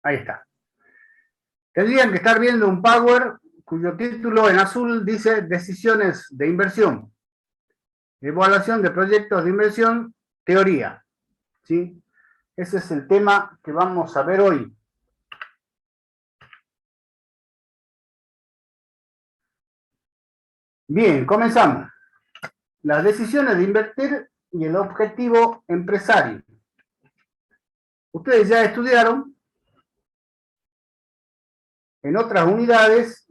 Ahí está. Tendrían que estar viendo un Power cuyo título en azul dice Decisiones de inversión. Evaluación de proyectos de inversión, teoría. ¿Sí? Ese es el tema que vamos a ver hoy. Bien, comenzamos. Las decisiones de invertir y el objetivo empresario. Ustedes ya estudiaron en otras unidades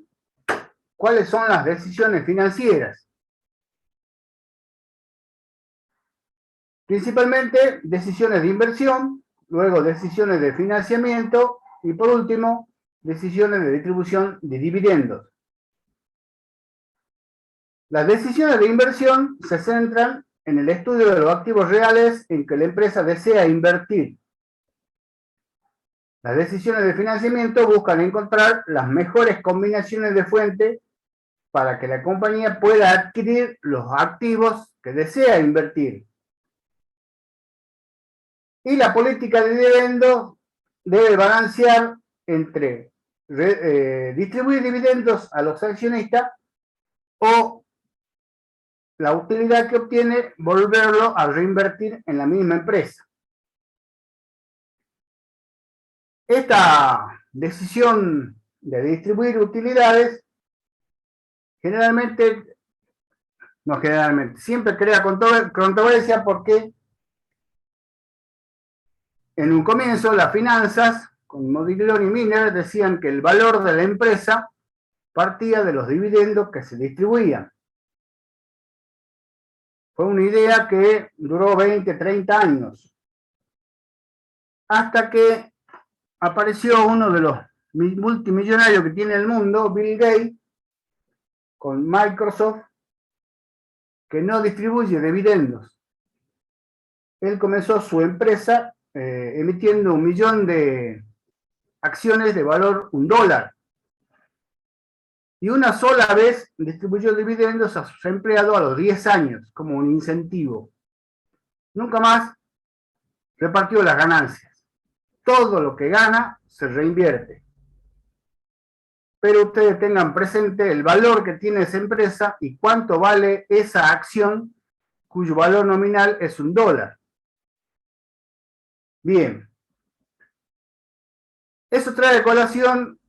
cuáles son las decisiones financieras. Principalmente decisiones de inversión, luego decisiones de financiamiento y por último decisiones de distribución de dividendos. Las decisiones de inversión se centran en el estudio de los activos reales en que la empresa desea invertir. Las decisiones de financiamiento buscan encontrar las mejores combinaciones de fuente para que la compañía pueda adquirir los activos que desea invertir. Y la política de dividendos debe balancear entre distribuir dividendos a los accionistas o la utilidad que obtiene volverlo a reinvertir en la misma empresa. Esta decisión de distribuir utilidades siempre crea controversia porque en un comienzo las finanzas, con Modigliani y Miner, decían que el valor de la empresa partía de los dividendos que se distribuían. Fue una idea que duró 20, 30 años, hasta que apareció uno de los multimillonarios que tiene el mundo, Bill Gates, con Microsoft, que no distribuye dividendos. Él comenzó su empresa emitiendo 1 millón de acciones de valor $1. Y una sola vez distribuyó dividendos a sus empleados a los 10 años, como un incentivo. Nunca más repartió las ganancias. Todo lo que gana se reinvierte. Pero ustedes tengan presente el valor que tiene esa empresa y cuánto vale esa acción cuyo valor nominal es $1. Bien. Eso trae a colación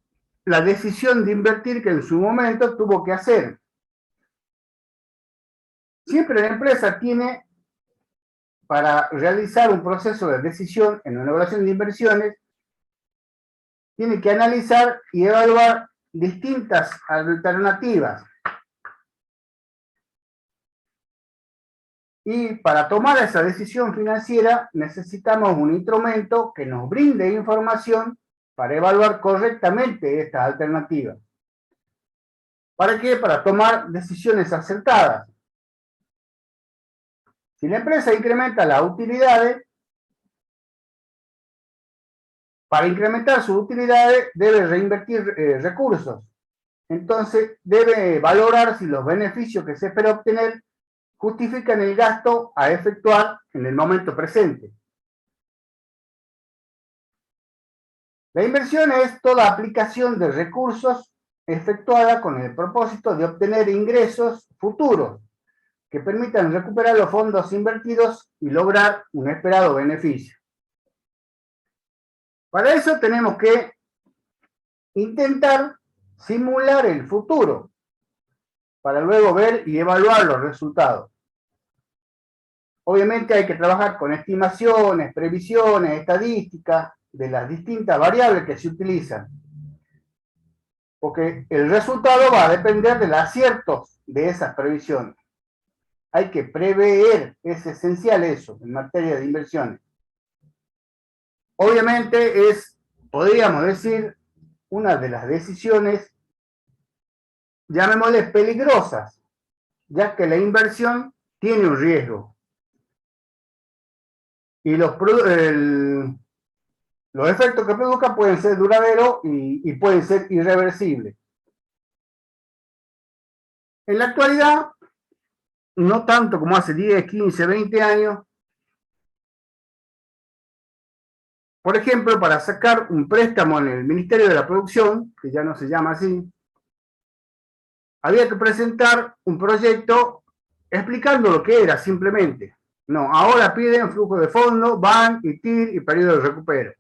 la decisión de invertir que en su momento tuvo que hacer. Siempre la empresa tiene, para realizar un proceso de decisión en una evaluación de inversiones, tiene que analizar y evaluar distintas alternativas. Y para tomar esa decisión financiera necesitamos un instrumento que nos brinde información para evaluar correctamente estas alternativas. ¿Para qué? Para tomar decisiones acertadas. Si la empresa incrementa las utilidades, para incrementar sus utilidades debe reinvertir recursos. Entonces debe valorar si los beneficios que se espera obtener justifican el gasto a efectuar en el momento presente. La inversión es toda aplicación de recursos efectuada con el propósito de obtener ingresos futuros que permitan recuperar los fondos invertidos y lograr un esperado beneficio. Para eso tenemos que intentar simular el futuro para luego ver y evaluar los resultados. Obviamente hay que trabajar con estimaciones, previsiones, estadísticas de las distintas variables que se utilizan, porque el resultado va a depender del acierto de esas previsiones. Hay que prever, es esencial eso en materia de inversiones. Obviamente es, podríamos decir, una de las decisiones, llamémosle peligrosas, ya que la inversión tiene un riesgo. Y los efectos que produzca pueden ser duraderos y pueden ser irreversibles. En la actualidad, no tanto como hace 10, 15, 20 años, por ejemplo, para sacar un préstamo en el Ministerio de la Producción, que ya no se llama así, había que presentar un proyecto explicando lo que era simplemente. No, ahora piden flujo de fondo, van y TIR y periodo de recupero.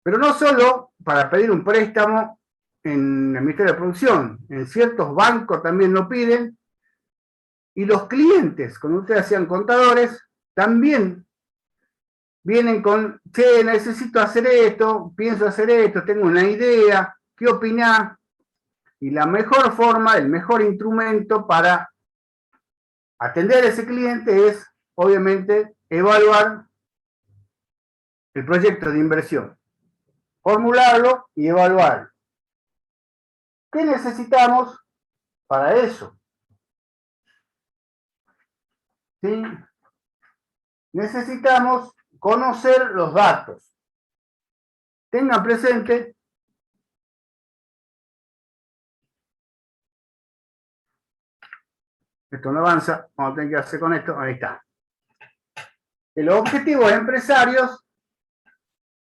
Pero no solo para pedir un préstamo en el Ministerio de Producción, en ciertos bancos también lo piden, y los clientes, cuando ustedes sean contadores, también vienen con, che, necesito hacer esto, pienso hacer esto, tengo una idea, ¿qué opinás? Y la mejor forma, el mejor instrumento para atender a ese cliente es, obviamente, evaluar el proyecto de inversión, formularlo y evaluarlo. ¿Qué necesitamos para eso? ¿Sí? Necesitamos conocer los datos. Tengan presente esto no avanza, vamos a tener que hacer con esto, ahí está. Que los objetivos empresarios,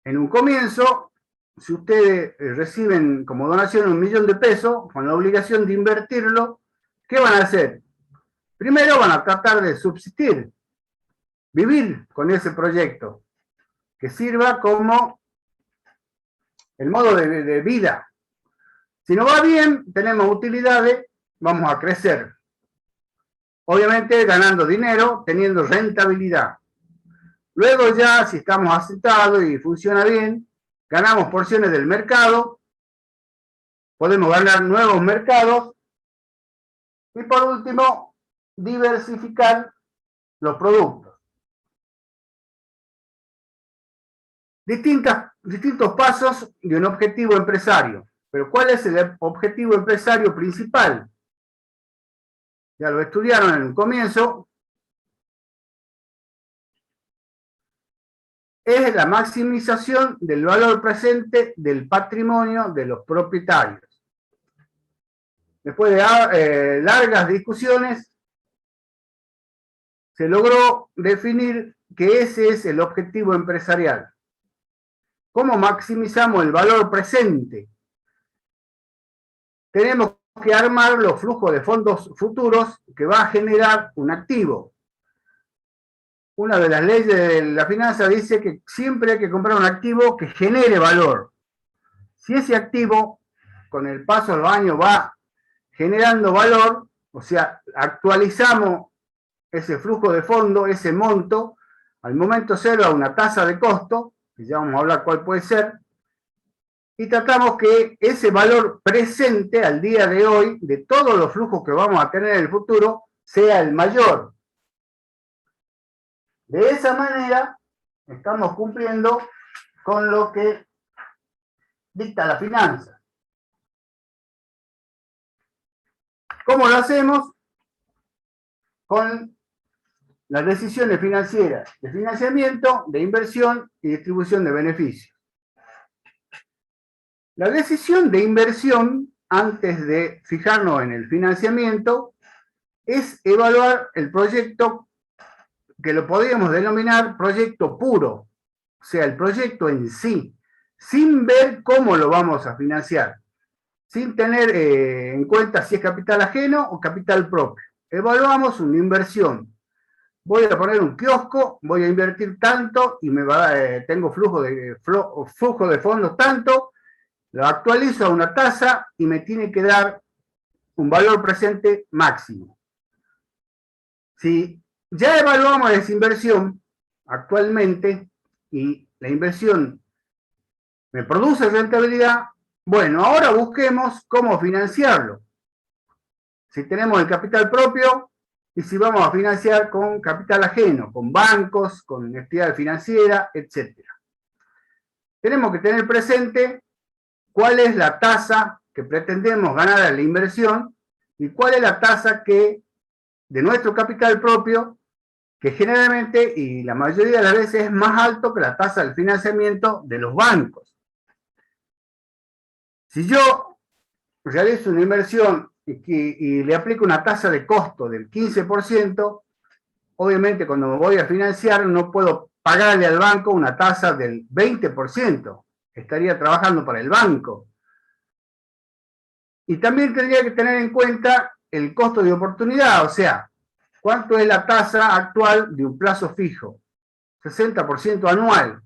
en un comienzo, si ustedes reciben como donación 1 millón de pesos, con la obligación de invertirlo, ¿qué van a hacer? Primero van a tratar de subsistir, vivir con ese proyecto, que sirva como el modo de vida. Si no va bien, tenemos utilidades, vamos a crecer. Obviamente ganando dinero, teniendo rentabilidad. Luego ya, si estamos asentados y funciona bien, ganamos porciones del mercado, podemos ganar nuevos mercados y por último, diversificar los productos. Distintos pasos de un objetivo empresario. Pero ¿cuál es el objetivo empresario principal? Ya lo estudiaron en el comienzo. Es la maximización del valor presente del patrimonio de los propietarios. Después de largas discusiones, se logró definir que ese es el objetivo empresarial. ¿Cómo maximizamos el valor presente? Tenemos que armar los flujos de fondos futuros que va a generar un activo. Una de las leyes de la finanza dice que siempre hay que comprar un activo que genere valor. Si ese activo, con el paso de los años, va generando valor, o sea, actualizamos ese flujo de fondo, ese monto, al momento cero a una tasa de costo, que ya vamos a hablar cuál puede ser, y tratamos que ese valor presente al día de hoy, de todos los flujos que vamos a tener en el futuro, sea el mayor. De esa manera, estamos cumpliendo con lo que dicta la finanza. ¿Cómo lo hacemos? Con las decisiones financieras de financiamiento, de inversión y distribución de beneficios. La decisión de inversión, antes de fijarnos en el financiamiento, es evaluar el proyecto que lo podríamos denominar proyecto puro, o sea, el proyecto en sí, sin ver cómo lo vamos a financiar, sin tener en cuenta si es capital ajeno o capital propio. Evaluamos una inversión. Voy a poner un kiosco, voy a invertir tanto y tengo flujo de fondos tanto, lo actualizo a una tasa y me tiene que dar un valor presente máximo. Si ya evaluamos esa inversión actualmente y la inversión me produce rentabilidad, bueno, ahora busquemos cómo financiarlo. Si tenemos el capital propio y si vamos a financiar con capital ajeno, con bancos, con entidades financieras, etc. Tenemos que tener presente cuál es la tasa que pretendemos ganar a la inversión y cuál es la tasa de nuestro capital propio, que generalmente y la mayoría de las veces es más alto que la tasa del financiamiento de los bancos. Si yo realizo una inversión y le aplico una tasa de costo del 15%, obviamente cuando me voy a financiar no puedo pagarle al banco una tasa del 20%. Estaría trabajando para el banco. Y también tendría que tener en cuenta el costo de oportunidad, o sea, cuánto es la tasa actual de un plazo fijo. 60% anual.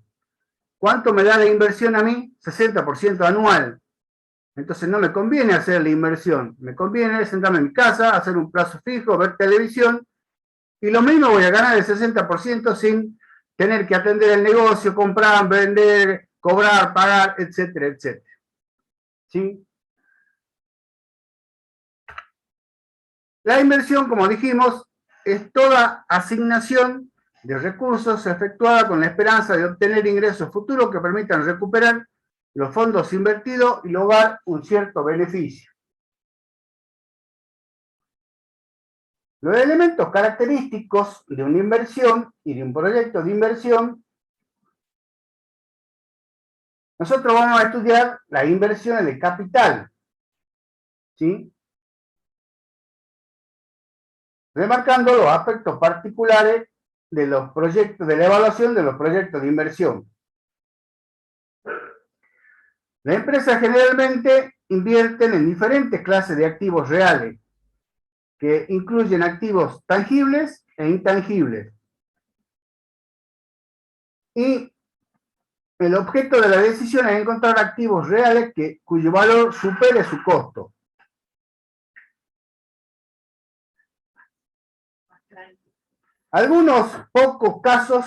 ¿Cuánto me da la inversión a mí? 60% anual. Entonces no me conviene hacer la inversión. Me conviene sentarme en mi casa, hacer un plazo fijo, ver televisión, y lo mismo voy a ganar el 60% sin tener que atender el negocio, comprar, vender, cobrar, pagar, etcétera, etcétera. ¿Sí? La inversión, como dijimos, es toda asignación de recursos efectuada con la esperanza de obtener ingresos futuros que permitan recuperar los fondos invertidos y lograr un cierto beneficio. Los elementos característicos de una inversión y de un proyecto de inversión, nosotros vamos a estudiar las inversiones de capital, ¿sí? Remarcando los aspectos particulares de los proyectos, de la evaluación de los proyectos de inversión. Las empresas generalmente invierten en diferentes clases de activos reales, que incluyen activos tangibles e intangibles. Y el objeto de la decisión es encontrar activos reales cuyo valor supere su costo. Algunos pocos casos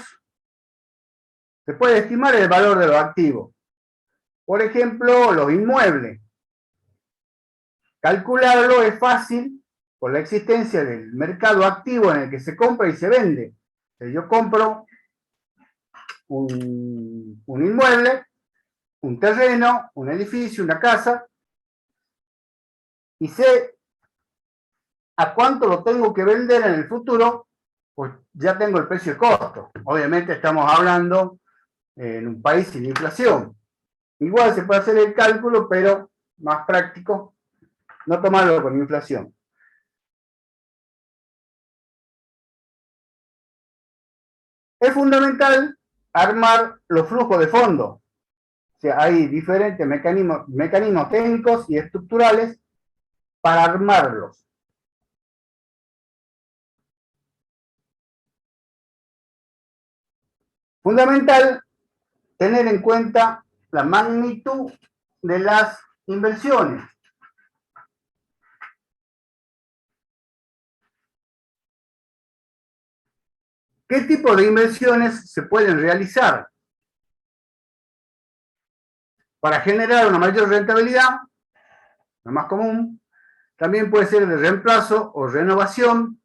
se puede estimar el valor de los activos. Por ejemplo, los inmuebles. Calcularlo es fácil por la existencia del mercado activo en el que se compra y se vende. Si yo compro un inmueble, un terreno, un edificio, una casa, y sé a cuánto lo tengo que vender en el futuro, pues ya tengo el precio y costo. Obviamente estamos hablando en un país sin inflación. Igual se puede hacer el cálculo, pero más práctico no tomarlo con inflación. Es fundamental armar los flujos de fondos. O sea, hay diferentes mecanismos técnicos y estructurales para armarlos. Fundamental tener en cuenta la magnitud de las inversiones. ¿Qué tipo de inversiones se pueden realizar? Para generar una mayor rentabilidad, lo más común, también puede ser de reemplazo o renovación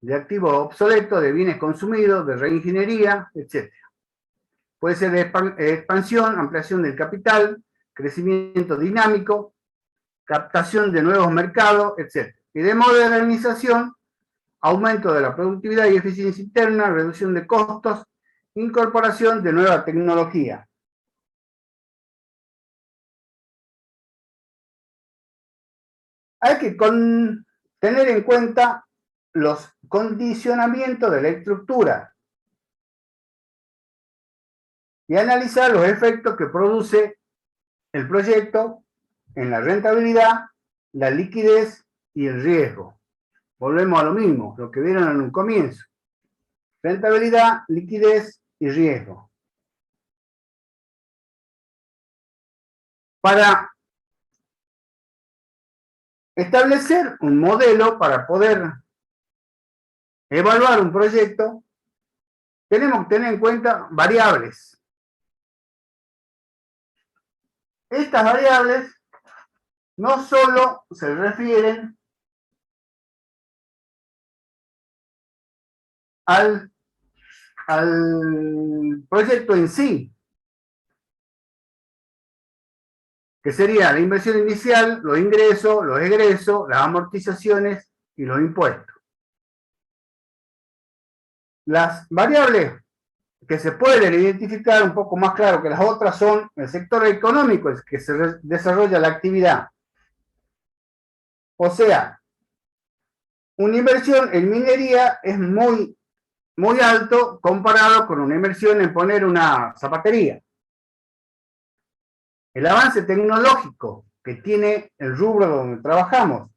de activos obsoletos, de bienes consumidos, de reingeniería, etc. Puede ser de expansión, ampliación del capital, crecimiento dinámico, captación de nuevos mercados, etc. Y de modernización, aumento de la productividad y eficiencia interna, reducción de costos, incorporación de nueva tecnología. Hay que tener en cuenta los condicionamientos de la estructura y analizar los efectos que produce el proyecto en la rentabilidad, la liquidez y el riesgo. Volvemos a lo mismo, lo que vieron en un comienzo. Rentabilidad, liquidez y riesgo. Para establecer un modelo para poder evaluar un proyecto, tenemos que tener en cuenta variables. Estas variables no solo se refieren al proyecto en sí, que sería la inversión inicial, los ingresos, los egresos, las amortizaciones y los impuestos. Las variables que se pueden identificar un poco más claro que las otras son el sector económico, en que se desarrolla la actividad. O sea, una inversión en minería es muy muy alto comparado con una inversión en poner una zapatería. El avance tecnológico que tiene el rubro donde trabajamos.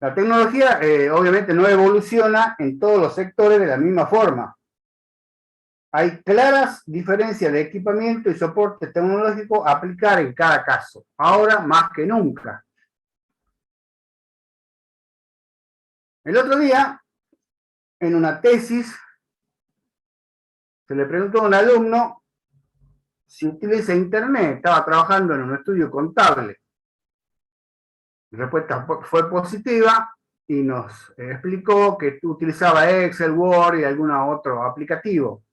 La tecnología obviamente no evoluciona en todos los sectores de la misma forma. Hay claras diferencias de equipamiento y soporte tecnológico a aplicar en cada caso, ahora más que nunca. El otro día, en una tesis, se le preguntó a un alumno si utiliza Internet. Estaba trabajando en un estudio contable. La respuesta fue positiva y nos explicó que utilizaba Excel, Word y algún otro aplicativo.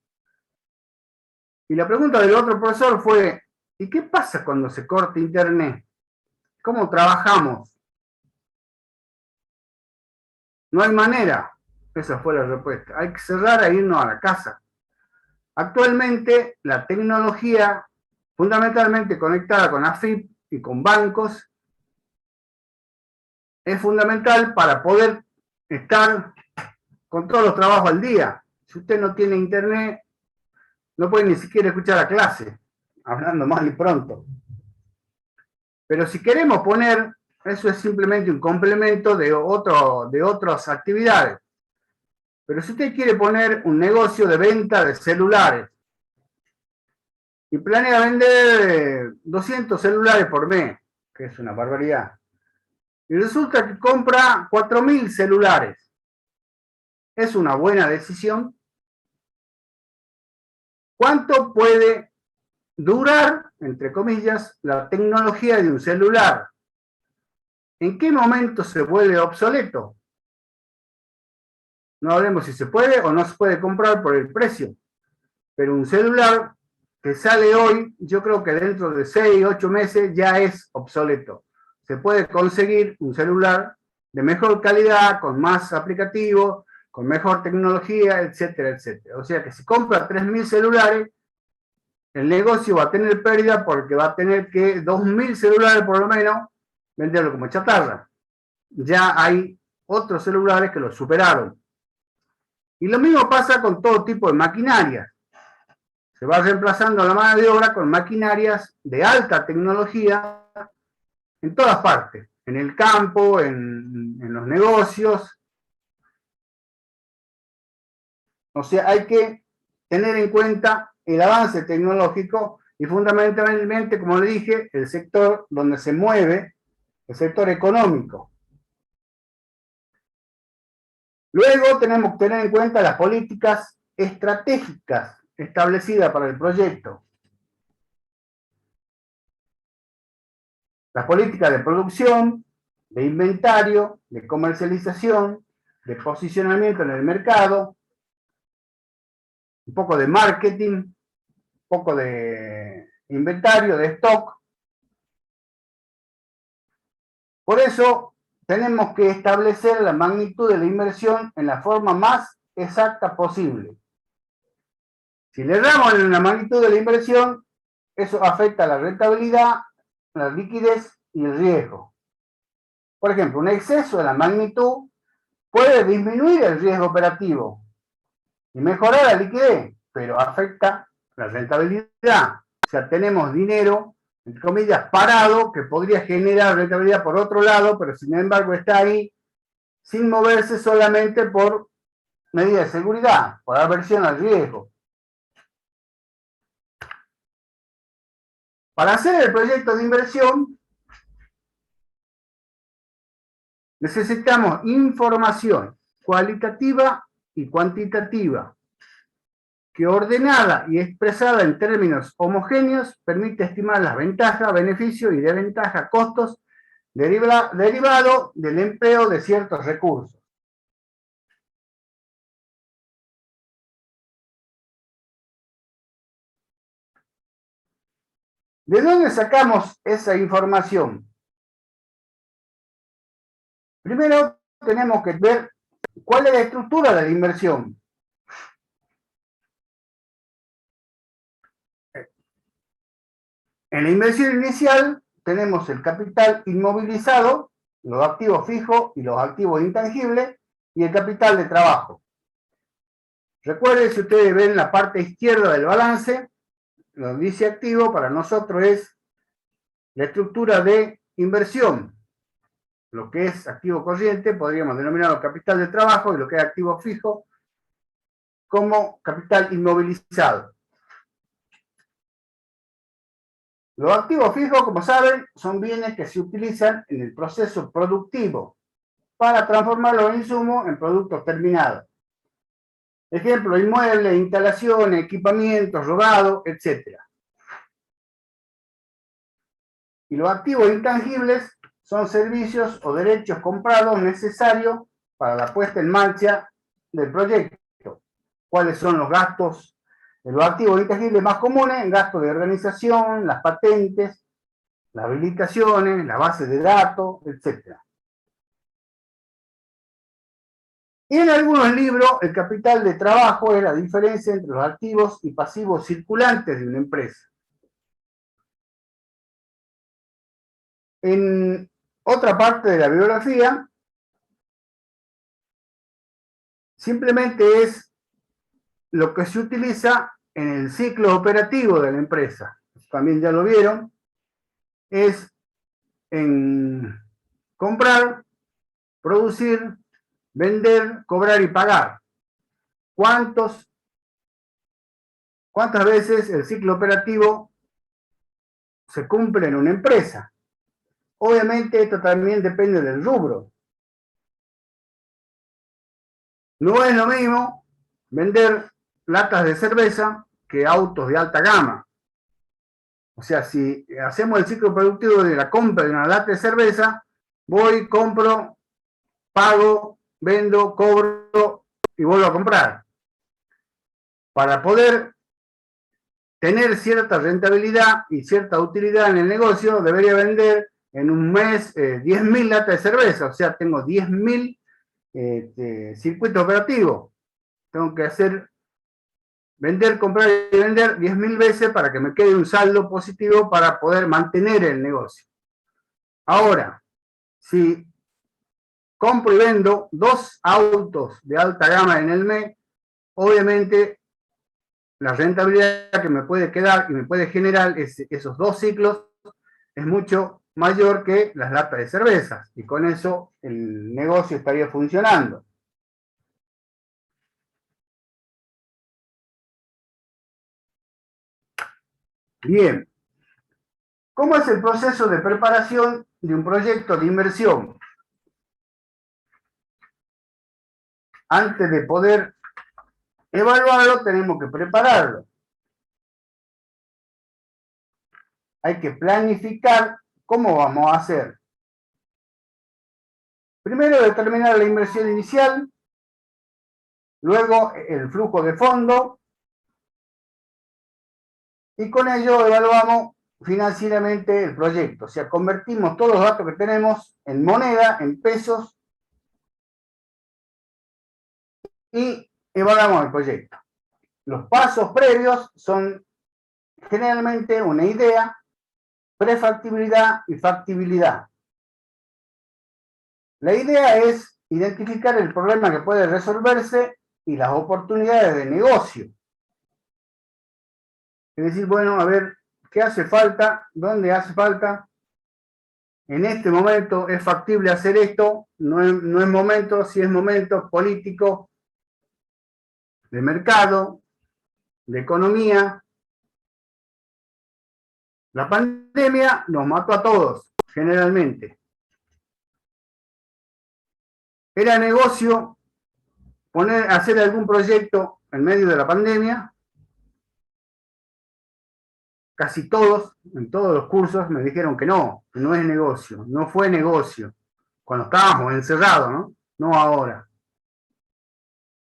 Y la pregunta del otro profesor fue, ¿y qué pasa cuando se corta Internet? ¿Cómo trabajamos? No hay manera. Esa fue la respuesta. Hay que cerrar e irnos a la casa. Actualmente, la tecnología, fundamentalmente conectada con AFIP y con bancos, es fundamental para poder estar con todos los trabajos al día. Si usted no tiene internet, no puede ni siquiera escuchar la clase, hablando mal y pronto. Pero si queremos poner, eso es simplemente un complemento de otras actividades. Pero si usted quiere poner un negocio de venta de celulares y planea vender 200 celulares por mes, que es una barbaridad, y resulta que compra 4.000 celulares, ¿es una buena decisión? ¿Cuánto puede durar, entre comillas, la tecnología de un celular? ¿En qué momento se vuelve obsoleto? No hablemos si se puede o no se puede comprar por el precio, pero un celular que sale hoy, yo creo que dentro de 6, 8 meses ya es obsoleto. Se puede conseguir un celular de mejor calidad, con más aplicativos, con mejor tecnología, etcétera, etcétera. O sea que si compra 3.000 celulares, el negocio va a tener pérdida porque va a tener que 2.000 celulares por lo menos venderlo como chatarra. Ya hay otros celulares que lo superaron. Y lo mismo pasa con todo tipo de maquinaria. Se va reemplazando la mano de obra con maquinarias de alta tecnología en todas partes, en el campo, en los negocios. O sea, hay que tener en cuenta el avance tecnológico y fundamentalmente, como le dije, el sector donde se mueve, el sector económico. Luego tenemos que tener en cuenta las políticas estratégicas establecidas para el proyecto. Las políticas de producción, de inventario, de comercialización, de posicionamiento en el mercado, un poco de marketing, un poco de inventario, de stock. Por eso tenemos que establecer la magnitud de la inversión en la forma más exacta posible. Si le damos en la magnitud de la inversión, eso afecta a la rentabilidad, la liquidez y el riesgo. Por ejemplo, un exceso de la magnitud puede disminuir el riesgo operativo y mejorar la liquidez, pero afecta la rentabilidad. O sea, tenemos dinero, entre comillas, parado, que podría generar rentabilidad por otro lado, pero sin embargo está ahí sin moverse solamente por medidas de seguridad, por aversión al riesgo. Para hacer el proyecto de inversión, necesitamos información cualitativa y cuantitativa, que ordenada y expresada en términos homogéneos permite estimar las ventajas, beneficios y desventajas, costos derivado del empleo de ciertos recursos. ¿De dónde sacamos esa información? Primero tenemos que ver cuál es la estructura de la inversión. En la inversión inicial tenemos el capital inmovilizado, los activos fijos y los activos intangibles, y el capital de trabajo. Recuerden, si ustedes ven la parte izquierda del balance, lo dice activo, para nosotros es la estructura de inversión. Lo que es activo corriente podríamos denominarlo capital de trabajo, y lo que es activo fijo como capital inmovilizado. Los activos fijos, como saben, son bienes que se utilizan en el proceso productivo para transformar los insumos en productos terminados. Ejemplo, inmuebles, instalaciones, equipamientos, rodados, etc. Y los activos intangibles son servicios o derechos comprados necesarios para la puesta en marcha del proyecto. ¿Cuáles son los gastos? Los activos intangibles más comunes: gastos de organización, las patentes, las habilitaciones, la base de datos, etc. Y en algunos libros, el capital de trabajo es la diferencia entre los activos y pasivos circulantes de una empresa. En otra parte de la bibliografía, simplemente es lo que se utiliza en el ciclo operativo de la empresa. También ya lo vieron. Es en comprar, producir, vender, cobrar y pagar. ¿Cuántas veces el ciclo operativo se cumple en una empresa? Obviamente esto también depende del rubro. No es lo mismo vender latas de cerveza que autos de alta gama. O sea, si hacemos el ciclo productivo de la compra de una lata de cerveza, voy, compro, pago, vendo, cobro y vuelvo a comprar. Para poder tener cierta rentabilidad y cierta utilidad en el negocio, debería vender en un mes 10.000 latas de cerveza. O sea, tengo 10.000 circuitos operativos. Tengo que vender, comprar y vender 10.000 veces para que me quede un saldo positivo para poder mantener el negocio. Ahora, si compro y vendo 2 autos de alta gama en el mes, obviamente la rentabilidad que me puede quedar y me puede generar esos 2 ciclos es mucho mayor que las latas de cervezas, y con eso el negocio estaría funcionando. Bien, ¿cómo es el proceso de preparación de un proyecto de inversión? Antes de poder evaluarlo, tenemos que prepararlo. Hay que planificar cómo vamos a hacer. Primero, determinar la inversión inicial, luego el flujo de fondo, y con ello evaluamos financieramente el proyecto. O sea, convertimos todos los datos que tenemos en moneda, en pesos, y evaluamos el proyecto. Los pasos previos son generalmente una idea, prefactibilidad y factibilidad. La idea es identificar el problema que puede resolverse y las oportunidades de negocio. Es decir, bueno, a ver, ¿qué hace falta? ¿Dónde hace falta? En este momento es factible hacer esto, no es momento, si es momento político, de mercado, de economía. La pandemia nos mató a todos, generalmente. Era negocio hacer algún proyecto en medio de la pandemia. Casi todos, en todos los cursos, me dijeron que no es negocio, no fue negocio. Cuando estábamos encerrados, ¿no? No ahora.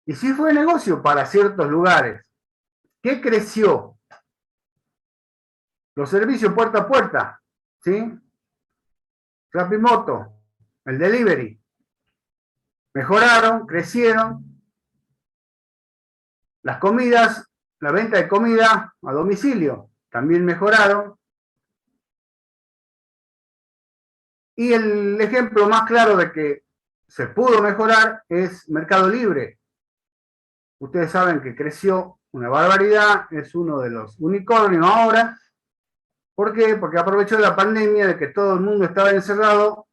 Y sí fue negocio para ciertos lugares. ¿Qué creció? Los servicios puerta a puerta, ¿sí? Rapimoto, el delivery. Mejoraron, crecieron. Las comidas, la venta de comida a domicilio, también mejoraron. Y el ejemplo más claro de que se pudo mejorar es Mercado Libre. Ustedes saben que creció una barbaridad, es uno de los unicornios ahora. ¿Por qué? Porque aprovechó la pandemia de que todo el mundo estaba encerrado,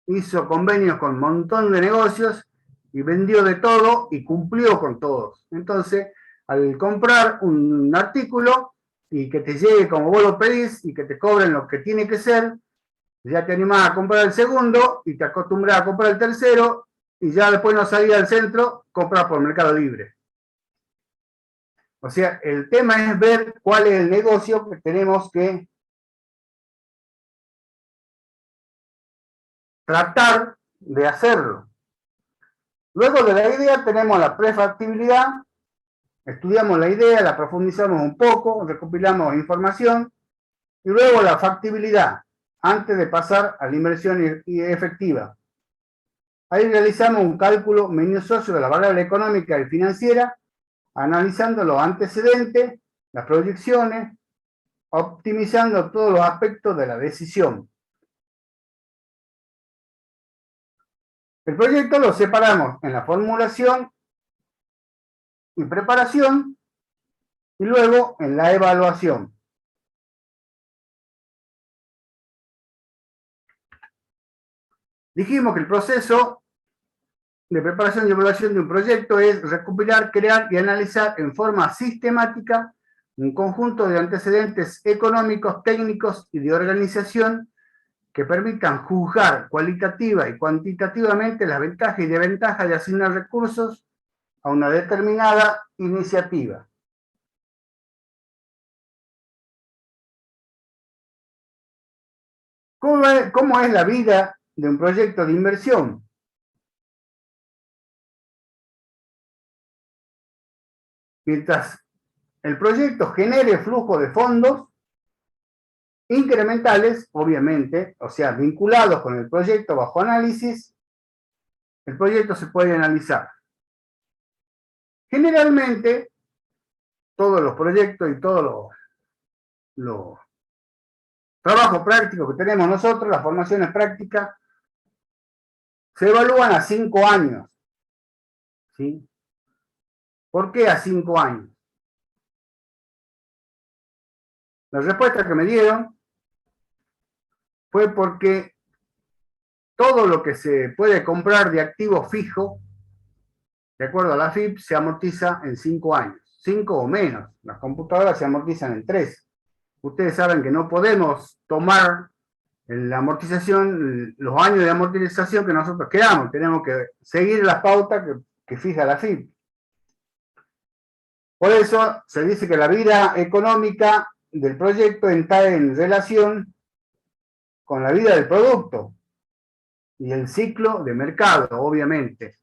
hizo convenios con un montón de negocios y vendió de todo y cumplió con todos. Entonces, al comprar un artículo y que te llegue como vos lo pedís y que te cobren lo que tiene que ser, ya te animás a comprar el segundo y te acostumbras a comprar el tercero y ya después no salís al centro, compras por Mercado Libre. O sea, el tema es ver cuál es el negocio que tenemos que tratar de hacerlo. Luego de la idea tenemos la prefactibilidad, estudiamos la idea, la profundizamos un poco, recopilamos información, y luego la factibilidad, antes de pasar a la inversión efectiva. Ahí realizamos un cálculo minucioso de la variable económica y financiera, analizando los antecedentes, las proyecciones, optimizando todos los aspectos de la decisión. El proyecto lo separamos en la formulación y preparación y luego en la evaluación. Dijimos que el proceso de preparación y evaluación de un proyecto es recopilar, crear y analizar en forma sistemática un conjunto de antecedentes económicos, técnicos y de organización que permitan juzgar cualitativa y cuantitativamente las ventajas y desventajas de asignar recursos a una determinada iniciativa. ¿Cómo es la vida de un proyecto de inversión? Mientras el proyecto genere flujo de fondos incrementales, obviamente, o sea, vinculados con el proyecto bajo análisis, el proyecto se puede analizar. Generalmente, todos los proyectos y todos los trabajos prácticos que tenemos nosotros, las formaciones prácticas, se evalúan a 5 años. ¿Sí? ¿Por qué a 5 años? La respuesta que me dieron fue porque todo lo que se puede comprar de activo fijo, de acuerdo a la FIP, se amortiza en 5 años, 5 o menos. Las computadoras se amortizan en 3. Ustedes saben que no podemos tomar la amortización, los años de amortización que nosotros queramos, tenemos que seguir las pautas que fija la FIP. Por eso se dice que la vida económica del proyecto está en relación con la vida del producto y el ciclo de mercado, obviamente.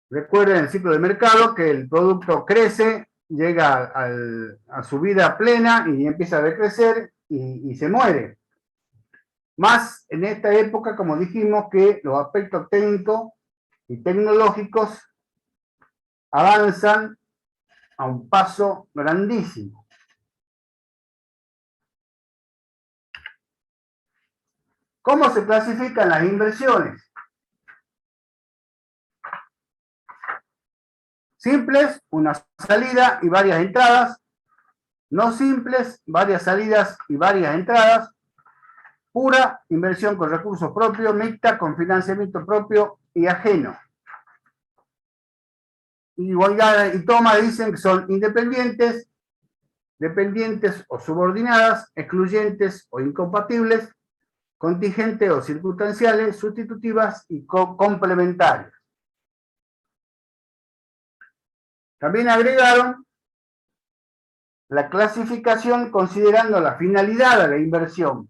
Recuerden el ciclo de mercado, que el producto crece, llega a su vida plena y empieza a decrecer y se muere. Más en esta época, como dijimos, que los aspectos técnicos y tecnológicos avanzan a un paso grandísimo. ¿Cómo se clasifican las inversiones? Simples, una salida y varias entradas. No simples, varias salidas y varias entradas. Pura, inversión con recursos propios. Mixta, con financiamiento propio y ajeno. Igualdad y toma dicen que son independientes, dependientes o subordinadas, excluyentes o incompatibles, contingentes o circunstanciales, sustitutivas y complementarias. También agregaron la clasificación considerando la finalidad de la inversión.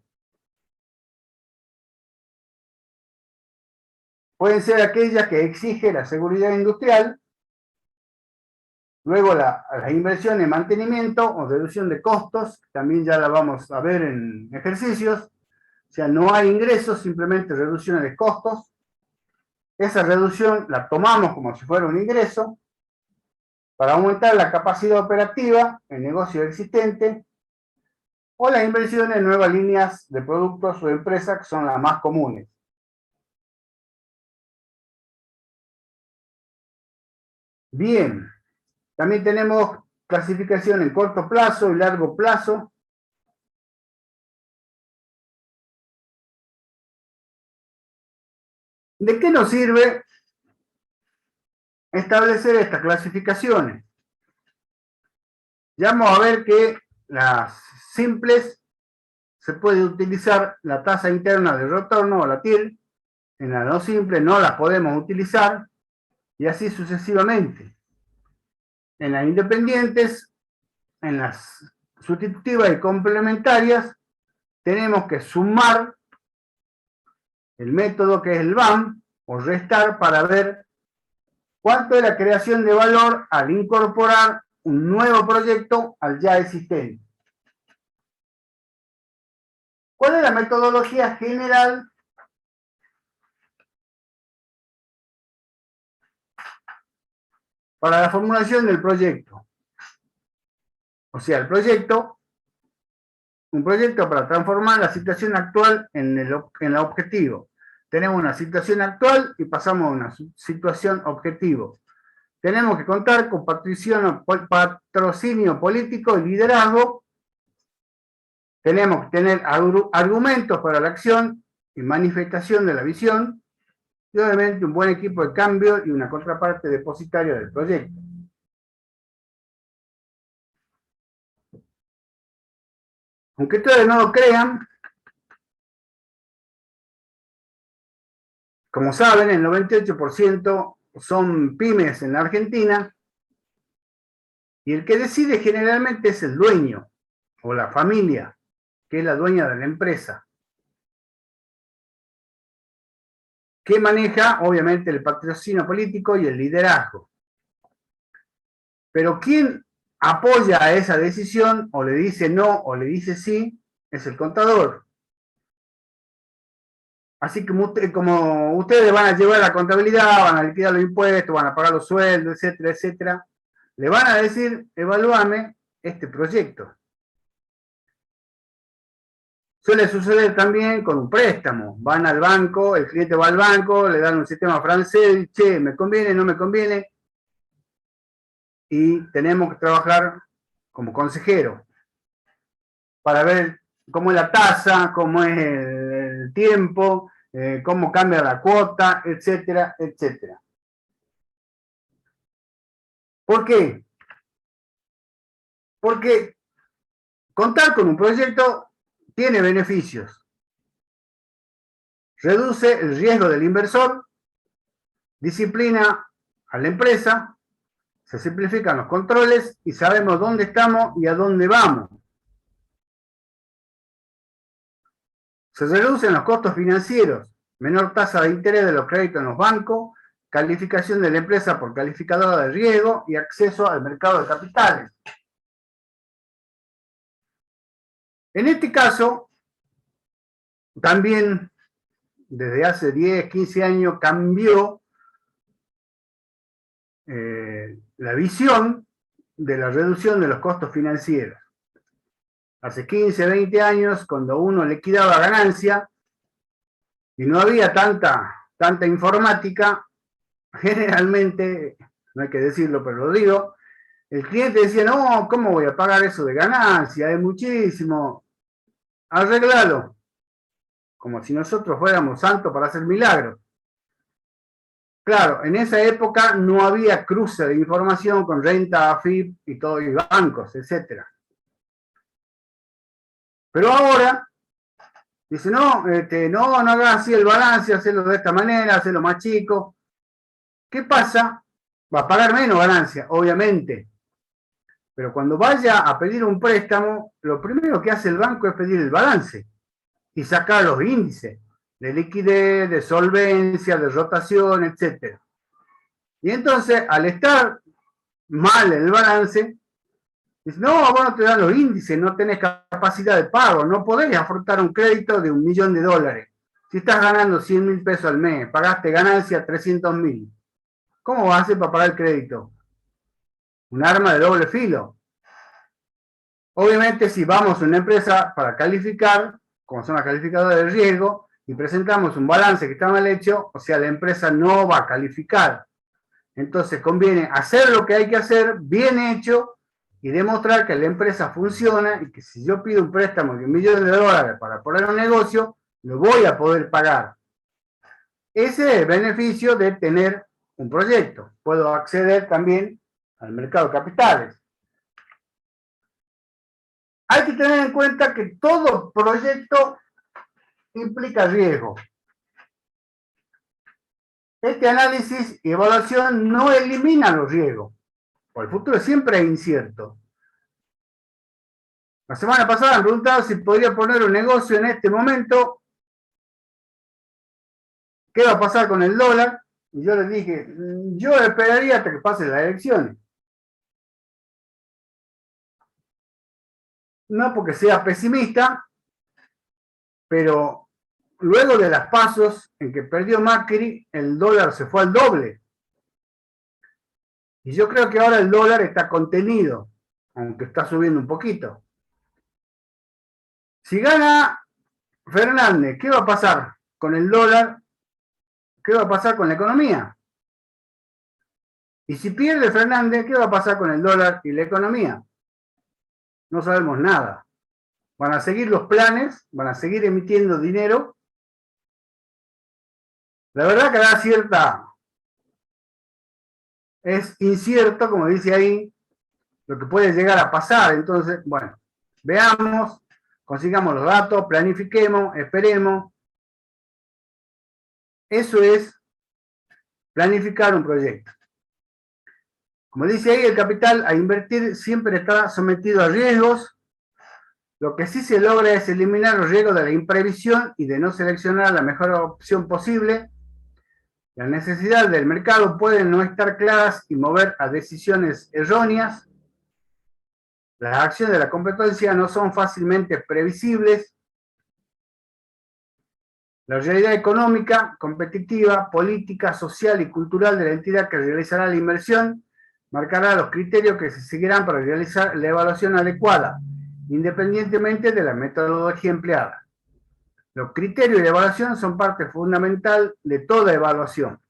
Pueden ser aquellas que exige la seguridad industrial, luego la inversión en mantenimiento o reducción de costos, también ya la vamos a ver en ejercicios, o sea, no hay ingresos, simplemente reducciones de costos. Esa reducción la tomamos como si fuera un ingreso para aumentar la capacidad operativa en negocio existente, o las inversiones en nuevas líneas de productos o empresas que son las más comunes. Bien, también tenemos clasificación en corto plazo y largo plazo. ¿De qué nos sirve establecer estas clasificaciones? Ya vamos a ver que las simples se puede utilizar la tasa interna de retorno o la TIR, en las no simples no las podemos utilizar, y así sucesivamente. En las independientes, en las sustitutivas y complementarias, tenemos que sumar el método que es el BAM, o restar, para ver cuánto es la creación de valor al incorporar un nuevo proyecto al ya existente. ¿Cuál es la metodología general para la formulación del proyecto? O sea, un proyecto para transformar la situación actual en el objetivo. Tenemos una situación actual y pasamos a una situación objetivo. Tenemos que contar con patrocinio político y liderazgo. Tenemos que tener argumentos para la acción y manifestación de la visión. Y obviamente un buen equipo de cambio y una contraparte depositaria del proyecto. Aunque ustedes no lo crean, como saben, el 98% son pymes en la Argentina, y el que decide generalmente es el dueño o la familia, que es la dueña de la empresa, que maneja obviamente el patrocinio político y el liderazgo. Pero ¿quién apoya a esa decisión, o le dice no o le dice sí? Es el contador. Así que como ustedes van a llevar la contabilidad, van a liquidar los impuestos, van a pagar los sueldos, etcétera, etcétera, le van a decir: evalúame este proyecto. Suele suceder también con un préstamo. Van al banco, el cliente va al banco, le dan un sistema francés, che, ¿me conviene, no me conviene? Y tenemos que trabajar como consejero para ver cómo es la tasa, cómo es el tiempo, cómo cambia la cuota, etcétera, etcétera. ¿Por qué? Porque contar con un proyecto tiene beneficios. Reduce el riesgo del inversor, disciplina a la empresa, se simplifican los controles y sabemos dónde estamos y a dónde vamos. Se reducen los costos financieros, menor tasa de interés de los créditos en los bancos, calificación de la empresa por calificadora de riesgo y acceso al mercado de capitales. En este caso, también desde hace 10, 15 años cambió la visión de la reducción de los costos financieros. Hace 15, 20 años, cuando uno liquidaba ganancia y no había tanta informática, generalmente, no hay que decirlo, pero lo digo, el cliente decía: no, ¿cómo voy a pagar eso de ganancia? Es muchísimo, arreglalo. Como si nosotros fuéramos santos para hacer milagros. Claro, en esa época no había cruce de información con renta, AFIP y todo, y bancos, etc. Pero ahora dice: no, no hagas así el balance, hacelo de esta manera, hacelo más chico. ¿Qué pasa? Va a pagar menos ganancia, obviamente. Pero cuando vaya a pedir un préstamo, lo primero que hace el banco es pedir el balance y sacar los índices de liquidez, de solvencia, de rotación, etc. Y entonces, al estar mal el balance, dice: no, vos no te dan los índices, no tenés capacidad de pago, no podés afrontar un crédito de $1.000.000. Si estás ganando 100.000 pesos al mes, pagaste ganancia 300.000, ¿cómo vas a hacer para pagar el crédito? Un arma de doble filo. Obviamente, si vamos a una empresa para calificar, como son las calificadoras de riesgo, y presentamos un balance que está mal hecho, o sea, la empresa no va a calificar. Entonces conviene hacer lo que hay que hacer, bien hecho, y demostrar que la empresa funciona y que si yo pido un préstamo de $1.000.000 para poner un negocio, lo voy a poder pagar. Ese es el beneficio de tener un proyecto. Puedo acceder también al mercado de capitales. Hay que tener en cuenta que todo proyecto implica riesgo. Este análisis y evaluación no elimina los riesgos, porque el futuro siempre es incierto. La semana pasada me preguntaban si podría poner un negocio en este momento. ¿Qué va a pasar con el dólar? Y yo les dije, yo esperaría hasta que pasen las elecciones. No porque sea pesimista, pero luego de las pasos en que perdió Macri, el dólar se fue al doble. Y yo creo que ahora el dólar está contenido, aunque está subiendo un poquito. Si gana Fernández, ¿qué va a pasar con el dólar? ¿Qué va a pasar con la economía? Y si pierde Fernández, ¿qué va a pasar con el dólar y la economía? No sabemos nada. Van a seguir los planes, van a seguir emitiendo dinero. La verdad que da cierta... Es incierto, como dice ahí, lo que puede llegar a pasar. Entonces, bueno, veamos, consigamos los datos, planifiquemos, esperemos. Eso es planificar un proyecto. Como dice ahí, el capital a invertir siempre está sometido a riesgos. Lo que sí se logra es eliminar los riesgos de la imprevisión y de no seleccionar la mejor opción posible. Las necesidades del mercado pueden no estar claras y mover a decisiones erróneas. Las acciones de la competencia no son fácilmente previsibles. La realidad económica, competitiva, política, social y cultural de la entidad que realizará la inversión marcará los criterios que se seguirán para realizar la evaluación adecuada, independientemente de la metodología empleada. Los criterios de evaluación son parte fundamental de toda evaluación.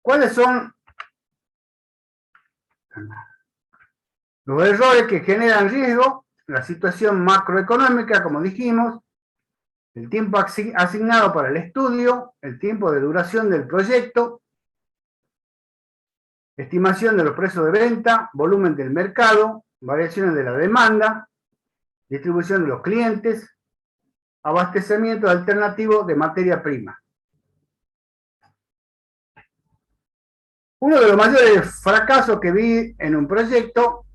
¿Cuáles son los errores que generan riesgo? La situación macroeconómica, como dijimos, el tiempo asignado para el estudio, el tiempo de duración del proyecto, estimación de los precios de venta, volumen del mercado, variaciones de la demanda, distribución de los clientes, abastecimiento alternativo de materia prima. Uno de los mayores fracasos que vi en un proyecto,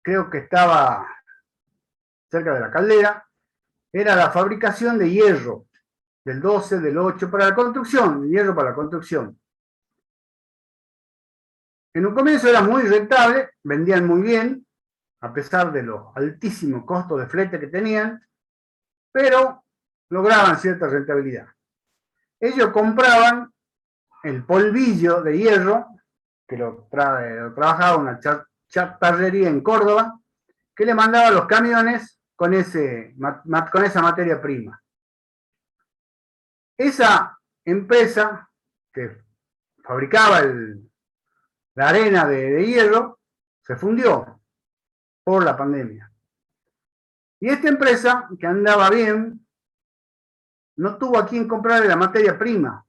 creo que estaba cerca de La Caldera, era la fabricación de hierro, del 12, del 8, para la construcción, hierro para la construcción. En un comienzo era muy rentable, vendían muy bien, a pesar de los altísimos costos de flete que tenían, pero lograban cierta rentabilidad. Ellos compraban el polvillo de hierro, que lo trabajaba una chatarrería en Córdoba, que le mandaba los camiones con esa materia prima. Esa empresa que fabricaba la arena de hierro se fundió por la pandemia. Y esta empresa, que andaba bien, no tuvo a quien comprarle la materia prima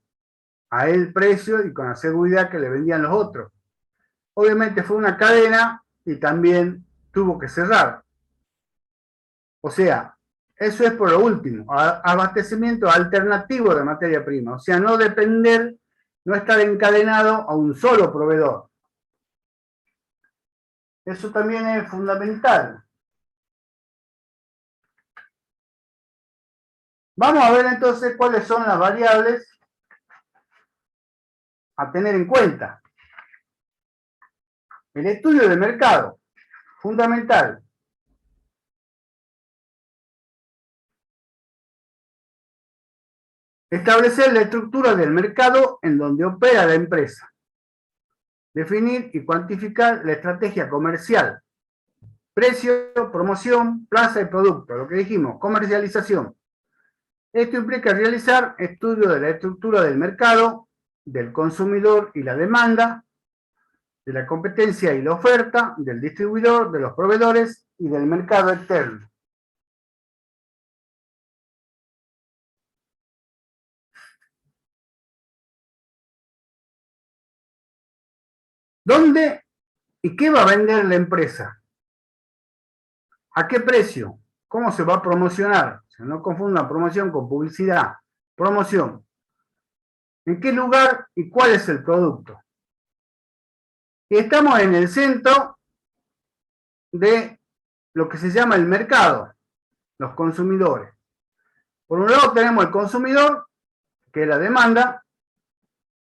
a el precio y con la seguridad que le vendían los otros. Obviamente fue una cadena y también tuvo que cerrar. O sea, eso es por lo último, abastecimiento alternativo de materia prima. O sea, no depender, no estar encadenado a un solo proveedor. Eso también es fundamental. Vamos a ver entonces cuáles son las variables a tener en cuenta. El estudio de mercado, fundamental. Establecer la estructura del mercado en donde opera la empresa. Definir y cuantificar la estrategia comercial. Precio, promoción, plaza y producto. Lo que dijimos, comercialización. Esto implica realizar estudios de la estructura del mercado, del consumidor y la demanda, de la competencia y la oferta, del distribuidor, de los proveedores y del mercado externo. ¿Dónde y qué va a vender la empresa? ¿A qué precio? ¿Cómo se va a promocionar? O sea, no confundan promoción con publicidad. Promoción. ¿En qué lugar y cuál es el producto? Y estamos en el centro de lo que se llama el mercado, los consumidores. Por un lado tenemos el consumidor, que es la demanda.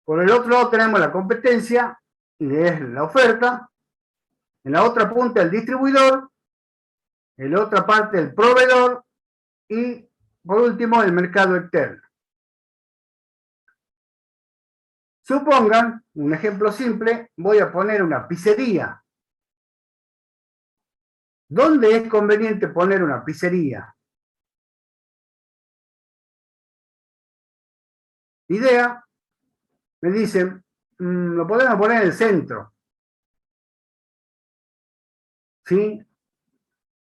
Por el otro lado tenemos la competencia, y es la oferta. En la otra punta el distribuidor. En la otra parte el proveedor. Y por último el mercado externo. Supongan, un ejemplo simple, voy a poner una pizzería. ¿Dónde es conveniente poner una pizzería? Idea, me dicen, lo podemos poner en el centro. ¿Sí?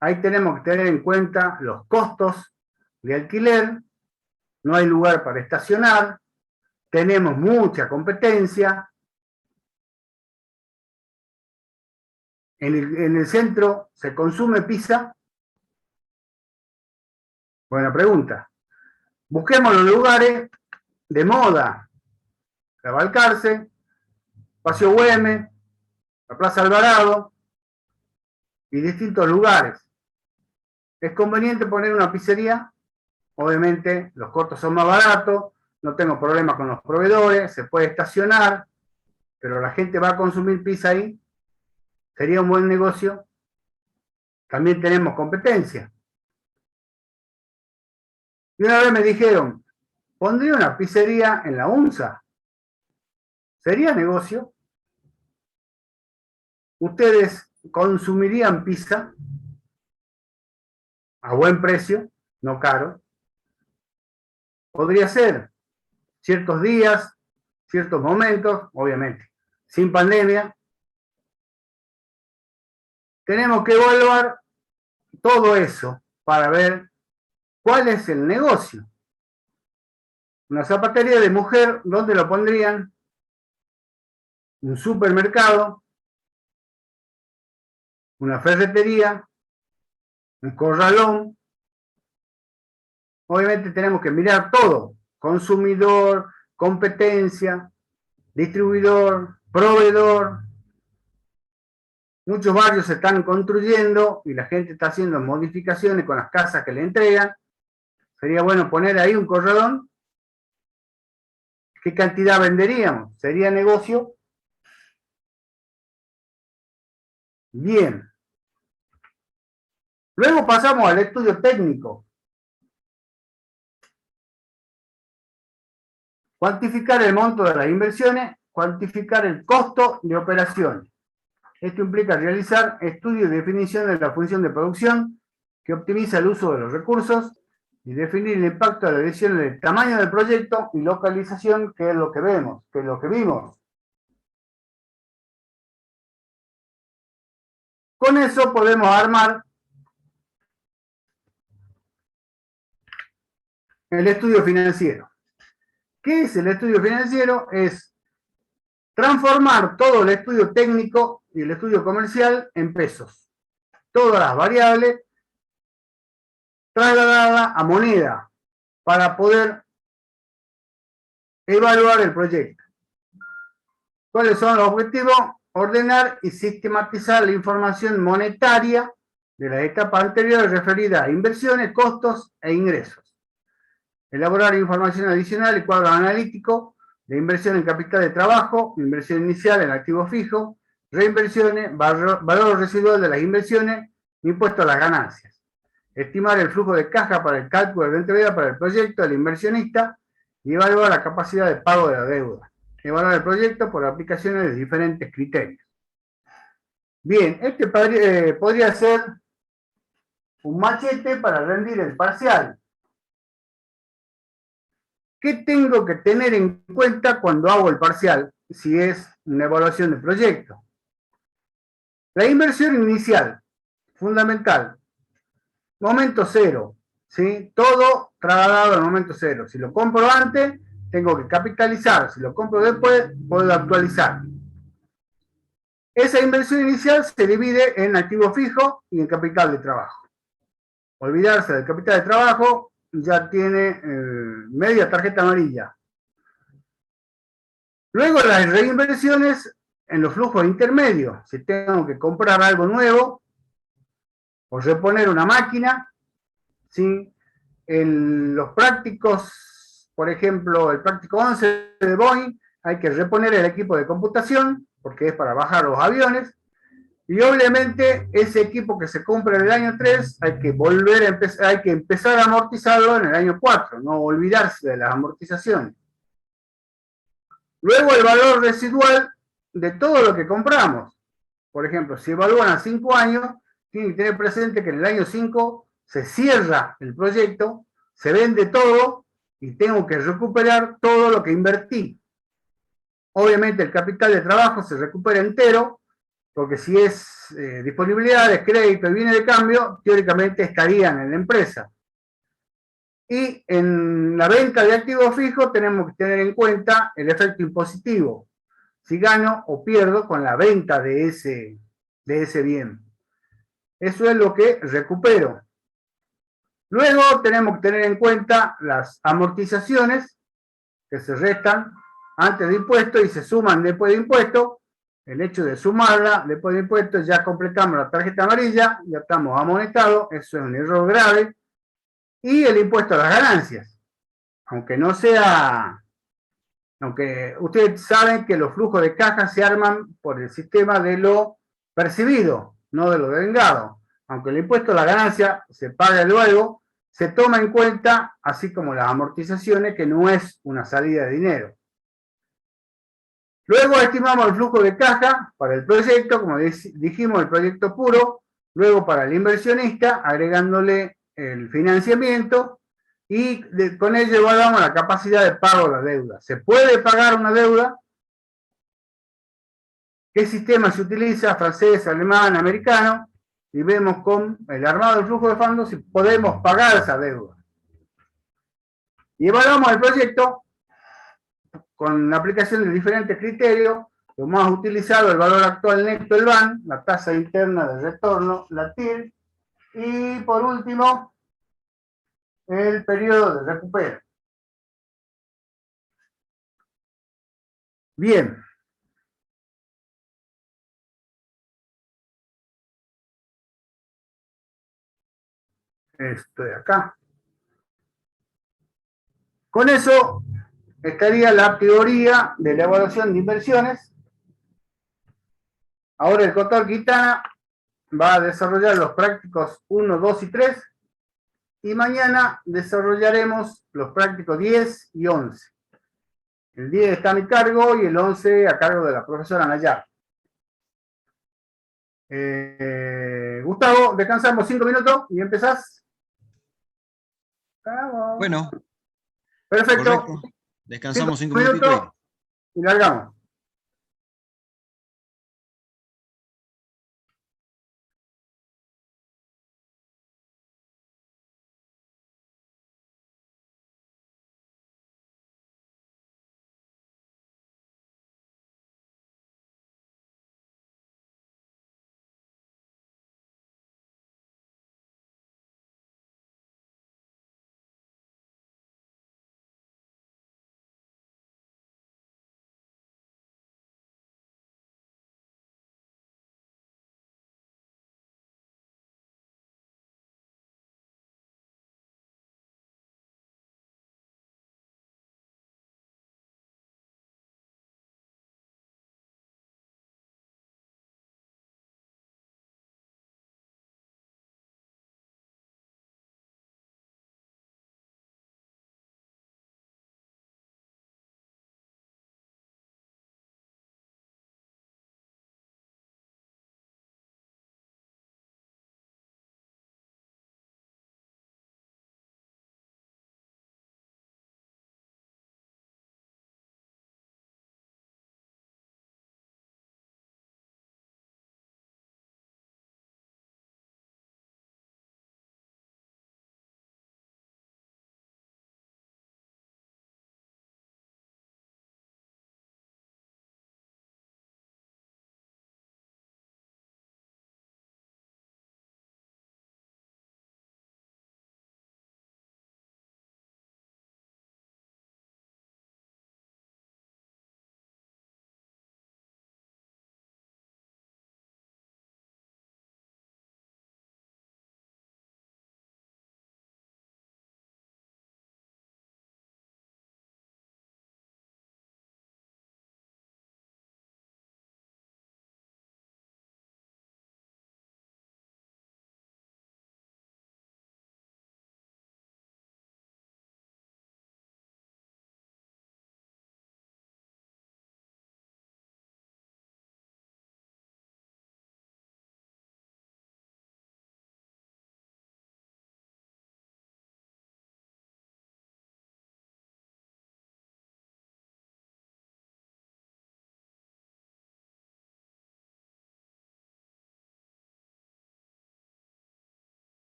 Ahí tenemos que tener en cuenta los costos de alquiler, no hay lugar para estacionar, tenemos mucha competencia. En el centro se consume pizza. Buena pregunta. Busquemos los lugares de moda. La Balcarce, Paseo Güemes, la Plaza Alvarado y distintos lugares. ¿Es conveniente poner una pizzería? Obviamente los costos son más baratos, no tengo problemas con los proveedores, se puede estacionar, pero la gente va a consumir pizza ahí. ¿Sería un buen negocio? También tenemos competencia. Y una vez me dijeron, ¿pondría una pizzería en la UNSA? ¿Sería negocio? ¿Ustedes consumirían pizza a buen precio, no caro? Podría ser ciertos días, ciertos momentos, obviamente, sin pandemia. Tenemos que evaluar todo eso para ver cuál es el negocio. Una zapatería de mujer, ¿dónde lo pondrían? Un supermercado, una ferretería, un corralón. Obviamente tenemos que mirar todo, consumidor, competencia, distribuidor, proveedor. Muchos barrios se están construyendo y la gente está haciendo modificaciones con las casas que le entregan. Sería bueno poner ahí un corralón. ¿Qué cantidad venderíamos? ¿Sería negocio? Bien. Luego pasamos al estudio técnico. Cuantificar el monto de las inversiones, cuantificar el costo de operaciones. Esto implica realizar estudios y definición de la función de producción que optimiza el uso de los recursos y definir el impacto de la decisión del tamaño del proyecto y localización, que es lo que vemos, que es lo que vimos. Con eso podemos armar el estudio financiero. ¿Qué es el estudio financiero? Es transformar todo el estudio técnico y el estudio comercial en pesos. Todas las variables trasladadas a moneda para poder evaluar el proyecto. ¿Cuáles son los objetivos? Ordenar y sistematizar la información monetaria de las etapas anteriores referida a inversiones, costos e ingresos. Elaborar información adicional y cuadro analítico de inversión en capital de trabajo, inversión inicial en activos fijos, reinversiones, valor residual de las inversiones, impuesto a las ganancias. Estimar el flujo de caja para el cálculo de rentabilidad para el proyecto del inversionista y evaluar la capacidad de pago de la deuda. Evaluar el proyecto por aplicaciones de diferentes criterios. Bien, este podría ser un machete para rendir el parcial. ¿Qué tengo que tener en cuenta cuando hago el parcial? Si es una evaluación de proyecto. La inversión inicial, fundamental. Momento cero, ¿sí? Todo trasladado al momento cero. Si lo compro antes, tengo que capitalizar. Si lo compro después, puedo actualizar. Esa inversión inicial se divide en activo fijo y en capital de trabajo. Olvidarse del capital de trabajo ya tiene media tarjeta amarilla. Luego las reinversiones en los flujos intermedios. Si tengo que comprar algo nuevo o reponer una máquina, ¿sí? En los prácticos, por ejemplo, el práctico 11 de Boeing, hay que reponer el equipo de computación, porque es para bajar los aviones, y obviamente ese equipo que se compra en el año 3 hay que volver a empezar, hay que empezar a amortizarlo en el año 4, no olvidarse de las amortizaciones. Luego el valor residual de todo lo que compramos. Por ejemplo, si evalúan a 5 años, tienen que tener presente que en el año 5 se cierra el proyecto, se vende todo y tengo que recuperar todo lo que invertí. Obviamente el capital de trabajo se recupera entero, porque si es disponibilidades, crédito y viene de cambio, teóricamente estarían en la empresa. Y en la venta de activos fijos tenemos que tener en cuenta el efecto impositivo, si gano o pierdo con la venta de ese bien. Eso es lo que recupero. Luego tenemos que tener en cuenta las amortizaciones que se restan antes de impuesto y se suman después de impuesto. El hecho de sumarla después de impuestos ya completamos la tarjeta amarilla, ya estamos amonestados, eso es un error grave. Y el impuesto a las ganancias, aunque no sea, aunque ustedes saben que los flujos de caja se arman por el sistema de lo percibido, no de lo devengado. Aunque el impuesto a la ganancia se paga luego, se toma en cuenta, así como las amortizaciones, que no es una salida de dinero. Luego estimamos el flujo de caja para el proyecto, como dijimos, el proyecto puro, luego para el inversionista, agregándole el financiamiento, y con ello evaluamos la capacidad de pago de la deuda. ¿Se puede pagar una deuda? ¿Qué sistema se utiliza? Francés, alemán, americano. Y vemos con el armado del flujo de fondos si podemos pagar esa deuda. Y evaluamos el proyecto con la aplicación de diferentes criterios. Lo más utilizado, el valor actual neto del BAN, la tasa interna de retorno, la TIR. Y por último, el periodo de recupero. Bien. Estoy acá. Con eso estaría la teoría de la evaluación de inversiones. Ahora el doctor Quintana va a desarrollar los prácticos 1, 2 y 3. Y mañana desarrollaremos los prácticos 10 y 11. El 10 está a mi cargo y el 11 a cargo de la profesora Nayar. Gustavo, descansamos 5 minutos y empezás. Vamos. Bueno, perfecto. Correcto. Descansamos 5 minutitos y largamos.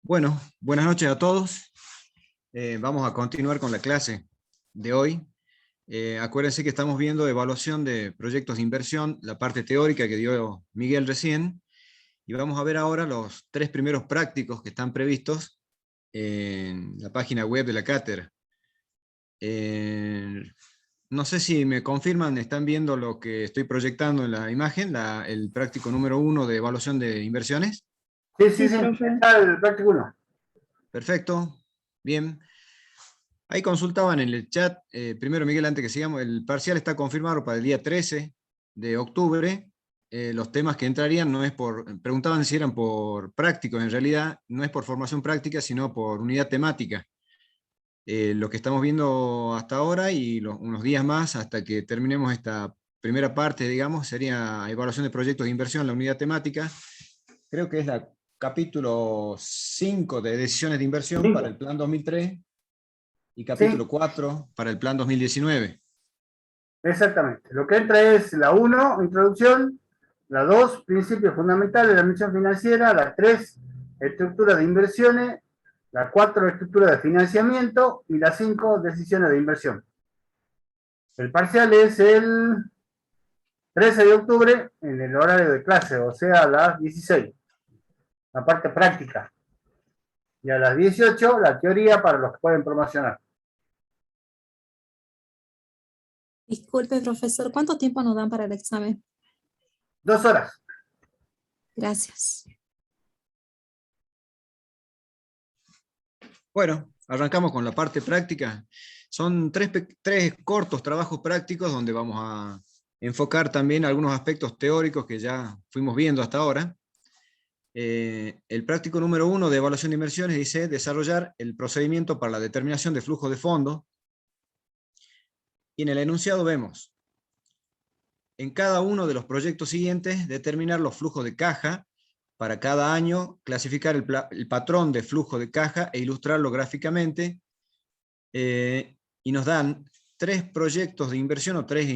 Bueno, buenas noches a todos. Vamos a continuar con la clase de hoy. Acuérdense que estamos viendo evaluación de proyectos de inversión, la parte teórica que dio Miguel recién, y vamos a ver ahora los 3 primeros prácticos que están previstos en la página web de la cátedra. No sé si me confirman, están viendo lo que estoy proyectando en la imagen, el práctico número 1 de evaluación de inversiones. Sí, Profe. está el práctico 1. Perfecto, bien. Ahí consultaban en el chat, primero Miguel, antes que sigamos, el parcial está confirmado para el día 13 de octubre. Los temas que entrarían no es preguntaban si eran por prácticos, en realidad no es por formación práctica, sino por unidad temática. Lo que estamos viendo hasta ahora y unos días más hasta que terminemos esta primera parte, digamos, sería evaluación de proyectos de inversión en la unidad temática. Creo que es la capítulo 5 de decisiones de inversión para el plan 2003. Y capítulo 4 para el plan 2019. Exactamente. Lo que entra es la 1, introducción, la 2, principios fundamentales de la admisión financiera, la 3, estructura de inversiones, la 4, estructura de financiamiento, y la 5, decisiones de inversión. El parcial es el 13 de octubre en el horario de clase, o sea, a las 16, la parte práctica. Y a las 18, la teoría para los que pueden promocionar. Disculpe, profesor, ¿cuánto tiempo nos dan para el examen? 2 horas. Gracias. Bueno, arrancamos con la parte práctica. Son tres cortos trabajos prácticos donde vamos a enfocar también algunos aspectos teóricos que ya fuimos viendo hasta ahora. El práctico número 1 de evaluación de inversiones dice desarrollar el procedimiento para la determinación de flujo de fondos. Y en el enunciado vemos, en cada uno de los proyectos siguientes, determinar los flujos de caja para cada año, clasificar el patrón de flujo de caja e ilustrarlo gráficamente, y nos dan 3 proyectos de inversión o 3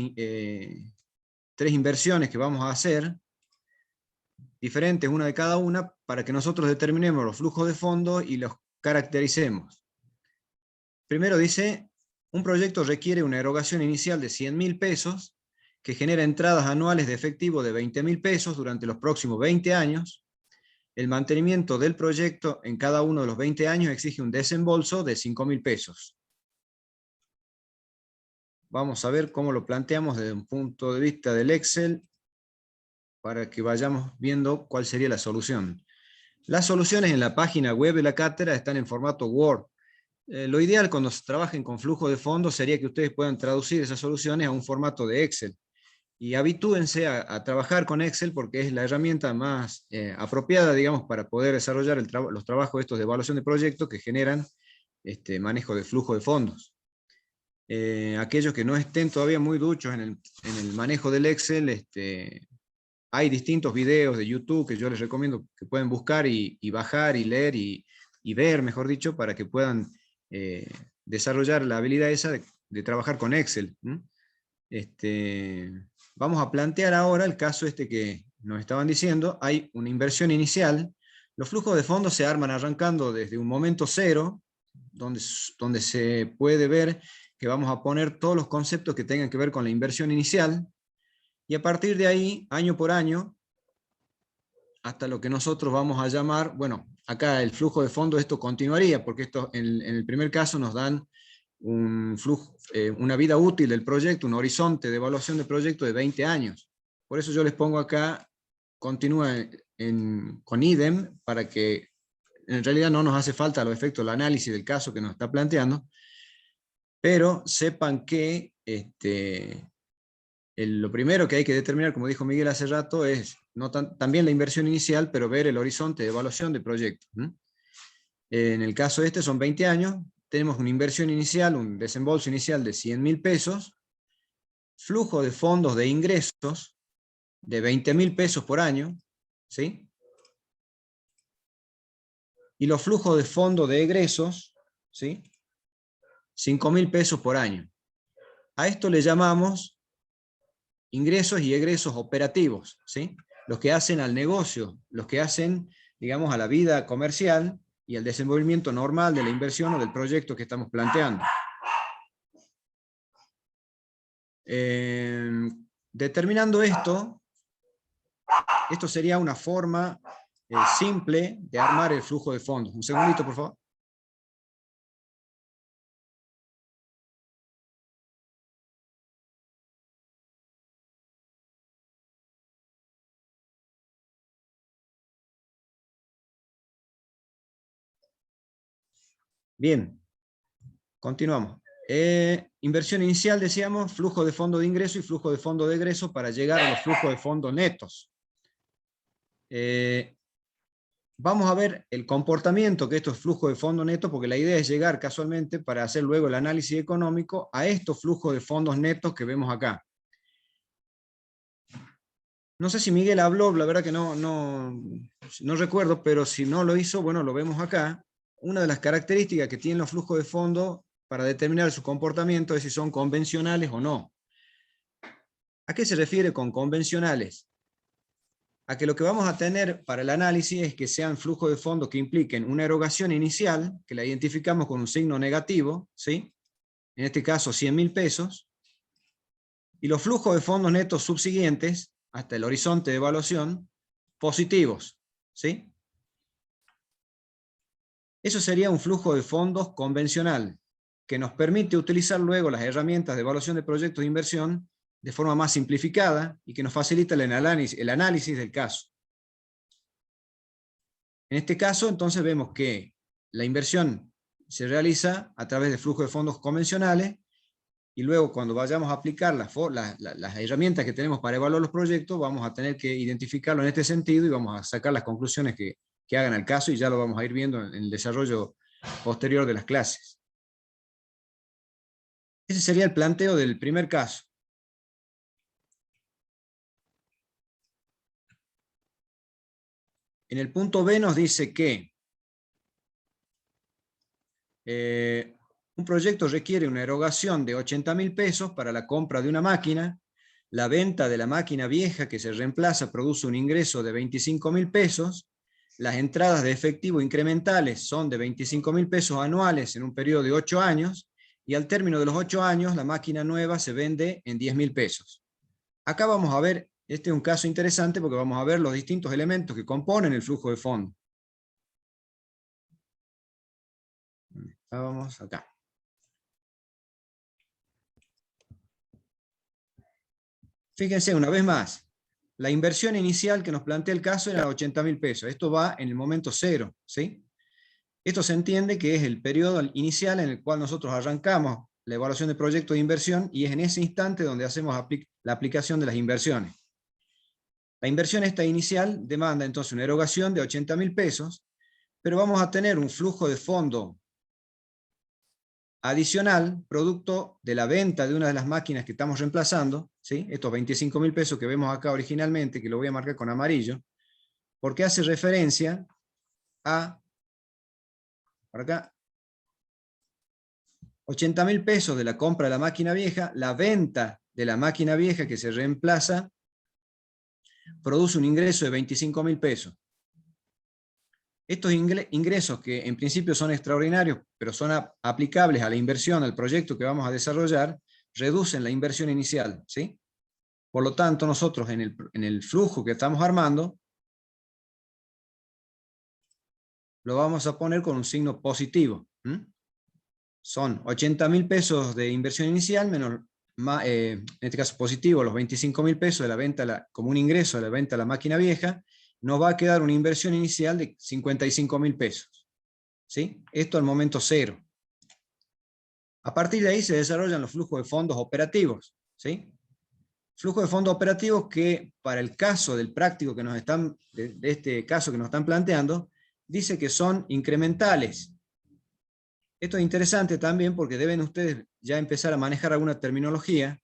inversiones que vamos a hacer, diferentes una de cada una, para que nosotros determinemos los flujos de fondos y los caractericemos. Primero dice, un proyecto requiere una erogación inicial de 100.000 pesos, que genera entradas anuales de efectivo de 20.000 pesos durante los próximos 20 años. El mantenimiento del proyecto en cada uno de los 20 años exige un desembolso de 5.000 pesos. Vamos a ver cómo lo planteamos desde un punto de vista del Excel, para que vayamos viendo cuál sería la solución. Las soluciones en la página web de la cátedra están en formato Word. Lo ideal cuando trabajen con flujo de fondos sería que ustedes puedan traducir esas soluciones a un formato de Excel. Y habitúense a trabajar con Excel porque es la herramienta más apropiada, digamos, para poder desarrollar los trabajos estos de evaluación de proyectos que generan manejo de flujo de fondos. Aquellos que no estén todavía muy duchos en el manejo del Excel, hay distintos videos de YouTube que yo les recomiendo que pueden buscar y bajar y leer y ver, mejor dicho, para que puedan desarrollar la habilidad esa de trabajar con Excel. Vamos a plantear ahora el caso que nos estaban diciendo. Hay una inversión inicial. Los flujos de fondos se arman arrancando desde un momento cero, donde se puede ver que vamos a poner todos los conceptos que tengan que ver con la inversión inicial, y a partir de ahí, año por año, hasta lo que nosotros vamos a llamar, bueno, acá el flujo de fondos, esto continuaría, porque esto en el primer caso nos dan un flujo, una vida útil del proyecto, un horizonte de evaluación de proyecto de 20 años. Por eso yo les pongo acá, continúa con idem, para que en realidad no nos hace falta los efectos del análisis del caso que nos está planteando, pero sepan que lo primero que hay que determinar, como dijo Miguel hace rato, es también la inversión inicial, pero ver el horizonte de evaluación de proyecto. En el caso son 20 años, tenemos una inversión inicial, un desembolso inicial de 100.000 pesos, flujo de fondos de ingresos de 20.000 pesos por año, ¿sí? Y los flujos de fondos de egresos, ¿sí? 5.000 pesos por año. A esto le llamamos ingresos y egresos operativos, ¿sí? Los que hacen al negocio, los que hacen, digamos, a la vida comercial, y el desenvolvimiento normal de la inversión o del proyecto que estamos planteando. Determinando esto sería una forma simple de armar el flujo de fondos. Un segundito, por favor. Bien, continuamos. Inversión inicial, decíamos, flujo de fondo de ingreso y flujo de fondo de egreso para llegar a los flujos de fondos netos. Vamos a ver el comportamiento que estos flujos de fondo netos, porque la idea es llegar casualmente para hacer luego el análisis económico a estos flujos de fondos netos que vemos acá. No sé si Miguel habló, la verdad que no recuerdo, pero si no lo hizo, bueno, lo vemos acá. Una de las características que tienen los flujos de fondo para determinar su comportamiento es si son convencionales o no. ¿A qué se refiere con convencionales? A que lo que vamos a tener para el análisis es que sean flujos de fondos que impliquen una erogación inicial, que la identificamos con un signo negativo, ¿sí? En este caso 100.000 pesos, y los flujos de fondos netos subsiguientes, hasta el horizonte de evaluación, positivos, ¿sí? Eso sería un flujo de fondos convencional, que nos permite utilizar luego las herramientas de evaluación de proyectos de inversión de forma más simplificada y que nos facilita el análisis del caso. En este caso, entonces, vemos que la inversión se realiza a través de flujos de fondos convencionales y luego cuando vayamos a aplicar las herramientas que tenemos para evaluar los proyectos, vamos a tener que identificarlo en este sentido y vamos a sacar las conclusiones que hagan al caso y ya lo vamos a ir viendo en el desarrollo posterior de las clases. Ese sería el planteo del primer caso. En el punto B nos dice que un proyecto requiere una erogación de 80.000 pesos para la compra de una máquina, la venta de la máquina vieja que se reemplaza produce un ingreso de 25.000 pesos, las entradas de efectivo incrementales son de 25.000 pesos anuales en un periodo de 8 años, y al término de los 8 años la máquina nueva se vende en 10.000 pesos. Acá vamos a ver, este es un caso interesante porque vamos a ver los distintos elementos que componen el flujo de fondo. Vamos acá. Fíjense una vez más, la inversión inicial que nos plantea el caso era 80.000 pesos. Esto va en el momento cero, ¿sí? Esto se entiende que es el periodo inicial en el cual nosotros arrancamos la evaluación de proyectos de inversión y es en ese instante donde hacemos la aplicación de las inversiones. La inversión esta inicial demanda entonces una erogación de 80.000 pesos, pero vamos a tener un flujo de fondo adicional, producto de la venta de una de las máquinas que estamos reemplazando, ¿sí? Estos 25.000 pesos que vemos acá originalmente, que lo voy a marcar con amarillo, porque hace referencia a, por acá, 80.000 pesos de la compra de la máquina vieja, la venta de la máquina vieja que se reemplaza, produce un ingreso de 25.000 pesos. Estos ingresos que en principio son extraordinarios, pero son aplicables a la inversión, al proyecto que vamos a desarrollar, reducen la inversión inicial, ¿sí? Por lo tanto, nosotros en el flujo que estamos armando, lo vamos a poner con un signo positivo. Son 80.000 pesos de inversión inicial, menos, en este caso positivo, los 25.000 pesos de la venta, como un ingreso de la venta de la máquina vieja, nos va a quedar una inversión inicial de 55.000 pesos. ¿Sí? Esto al momento cero. A partir de ahí se desarrollan los flujos de fondos operativos. ¿Sí? Flujos de fondos operativos que para el caso del práctico que nos están, de este caso que nos están planteando, dice que son incrementales. Esto es interesante también porque deben ustedes ya empezar a manejar alguna terminología.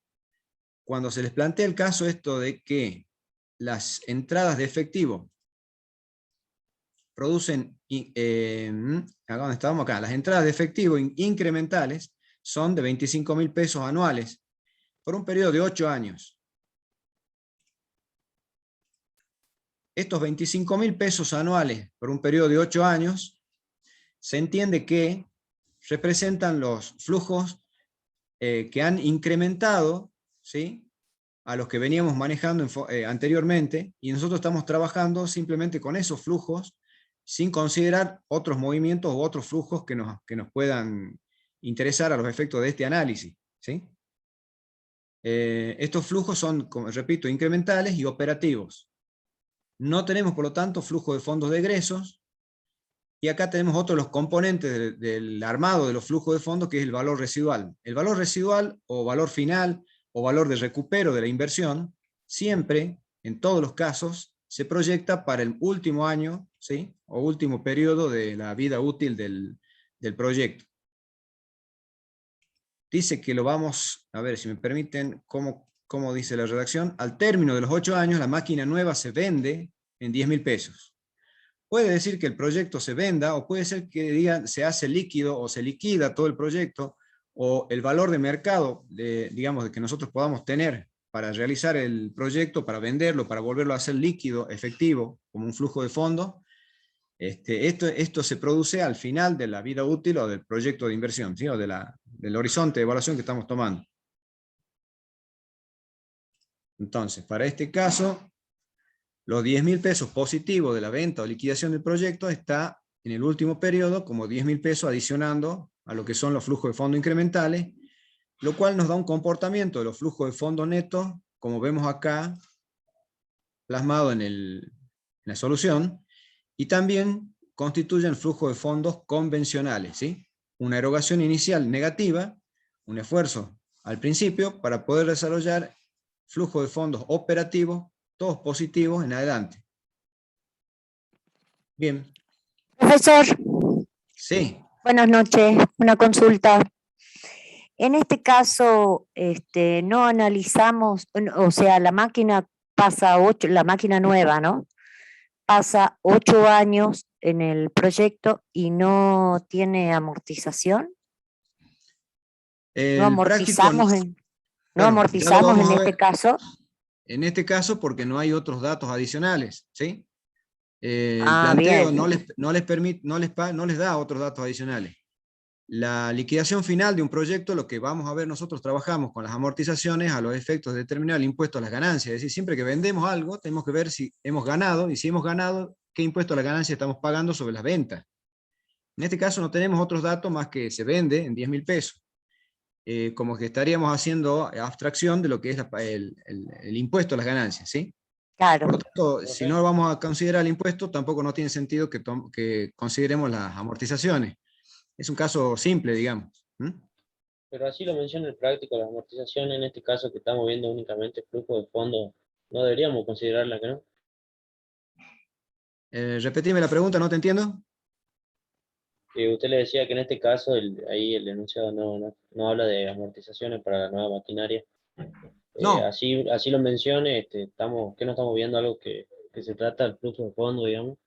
Cuando se les plantea el caso esto de que las entradas de efectivo producen, acá donde estábamos acá, las entradas de efectivo incrementales son de 25.000 pesos anuales por un periodo de 8 años. Estos 25.000 pesos anuales por un periodo de 8 años se entiende que representan los flujos que han incrementado, ¿sí?, a los que veníamos manejando anteriormente, y nosotros estamos trabajando simplemente con esos flujos, sin considerar otros movimientos u otros flujos que nos puedan interesar a los efectos de este análisis, ¿sí? Estos flujos son, como repito, incrementales y operativos. No tenemos, por lo tanto, flujo de fondos de egresos, y acá tenemos otros los componentes del armado de los flujos de fondos, que es el valor residual. El valor residual, o valor final, o valor de recupero de la inversión, siempre, en todos los casos, se proyecta para el último año, ¿sí?, o último periodo de la vida útil del proyecto. Dice que lo vamos, a ver si me permiten, cómo dice la redacción: al término de los 8 años, la máquina nueva se vende en 10.000 pesos. Puede decir que el proyecto se venda, o puede ser que digan se hace líquido, o se liquida todo el proyecto, o el valor de mercado, digamos, de que nosotros podamos tener para realizar el proyecto, para venderlo, para volverlo a hacer líquido, efectivo, como un flujo de fondos. Esto se produce al final de la vida útil o del proyecto de inversión, ¿sí?, o del horizonte de evaluación que estamos tomando. Entonces, para este caso, los 10.000 pesos positivos de la venta o liquidación del proyecto está en el último periodo como 10.000 pesos adicionando a lo que son los flujos de fondos incrementales, lo cual nos da un comportamiento de los flujos de fondos netos, como vemos acá, plasmado en la solución, y también constituyen flujos de fondos convencionales, ¿sí? Una erogación inicial negativa, un esfuerzo al principio para poder desarrollar flujos de fondos operativos, todos positivos en adelante. Bien. Profesor, Sí. buenas noches. Una consulta. En este caso, no analizamos, o sea, la máquina pasa la máquina nueva, ¿no? Pasa 8 años en el proyecto y no tiene amortización. No El práctico, amortizamos claro, no ya lo amortizamos vamos en a este ver. caso. En este caso, porque no hay otros datos adicionales, ¿sí? El Ah, planteo bien. no les da otros datos adicionales. La liquidación final de un proyecto, lo que vamos a ver, nosotros trabajamos con las amortizaciones a los efectos de determinar el impuesto a las ganancias. Es decir, siempre que vendemos algo, tenemos que ver si hemos ganado, y si hemos ganado, qué impuesto a la ganancia estamos pagando sobre las ventas. En este caso no tenemos otros datos más que se vende en 10.000 pesos. Como que estaríamos haciendo abstracción de lo que es el impuesto a las ganancias, ¿sí? Claro. Por lo tanto, si no vamos a considerar el impuesto, tampoco no tiene sentido que consideremos las amortizaciones. Es un caso simple, digamos. Pero así lo menciona el práctico, la amortización en este caso que estamos viendo únicamente flujo de fondos, no deberíamos considerarla, ¿que no? Repetime la pregunta, no te entiendo. Usted le decía que en este caso ahí el enunciado no habla de amortizaciones para la nueva maquinaria. No, Así lo mencione, que no estamos viendo algo que se trata del flujo de fondos, digamos.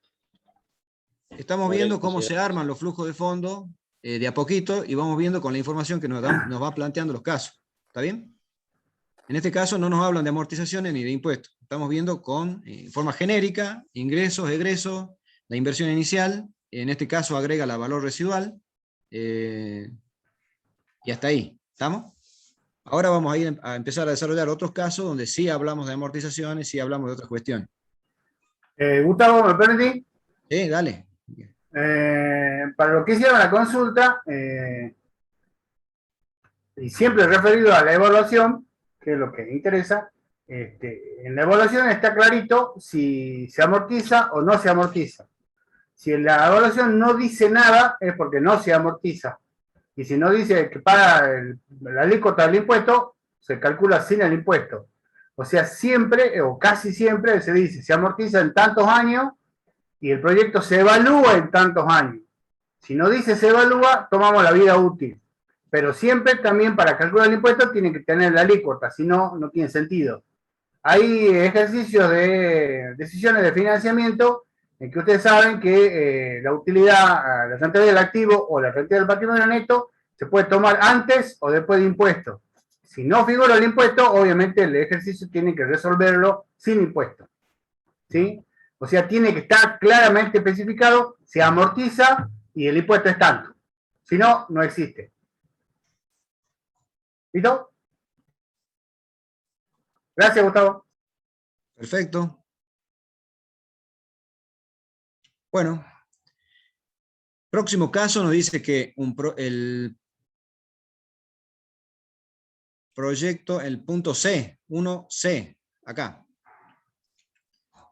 estamos No habría que viendo cómo se considerar. arman los flujos de fondo de a poquito, y vamos viendo con la información que nos va planteando los casos. ¿Está bien? En este caso no nos hablan de amortizaciones ni de impuestos. Estamos viendo con forma genérica, ingresos, egresos, la inversión inicial, en este caso agrega la valor residual, y hasta ahí. ¿Estamos? Ahora vamos a ir a empezar a desarrollar otros casos donde sí hablamos de amortizaciones, sí hablamos de otras cuestiones. Gustavo, ¿me permitís? Dale. Para lo que hicieron la consulta, y siempre referido a la evaluación, que es lo que interesa, en la evaluación está clarito si se amortiza o no se amortiza. Si la evaluación no dice nada, es porque no se amortiza. Y si no dice que paga la alícuota del impuesto, se calcula sin el impuesto. O sea, siempre, o casi siempre, se dice, se amortiza en tantos años y el proyecto se evalúa en tantos años. Si no dice se evalúa, tomamos la vida útil. Pero siempre también para calcular el impuesto tiene que tener la alícuota, si no, no tiene sentido. Hay ejercicios de decisiones de financiamiento en que ustedes saben que la utilidad, la rentabilidad del activo o la rentabilidad del patrimonio neto se puede tomar antes o después de impuesto. Si no figura el impuesto, obviamente el ejercicio tiene que resolverlo sin impuesto. ¿Sí? O sea, tiene que estar claramente especificado, se amortiza y el impuesto es tanto. Si no, no existe. ¿Listo? Gracias, Gustavo. Perfecto. Bueno. Próximo caso nos dice que el proyecto, el punto C, 1C, acá.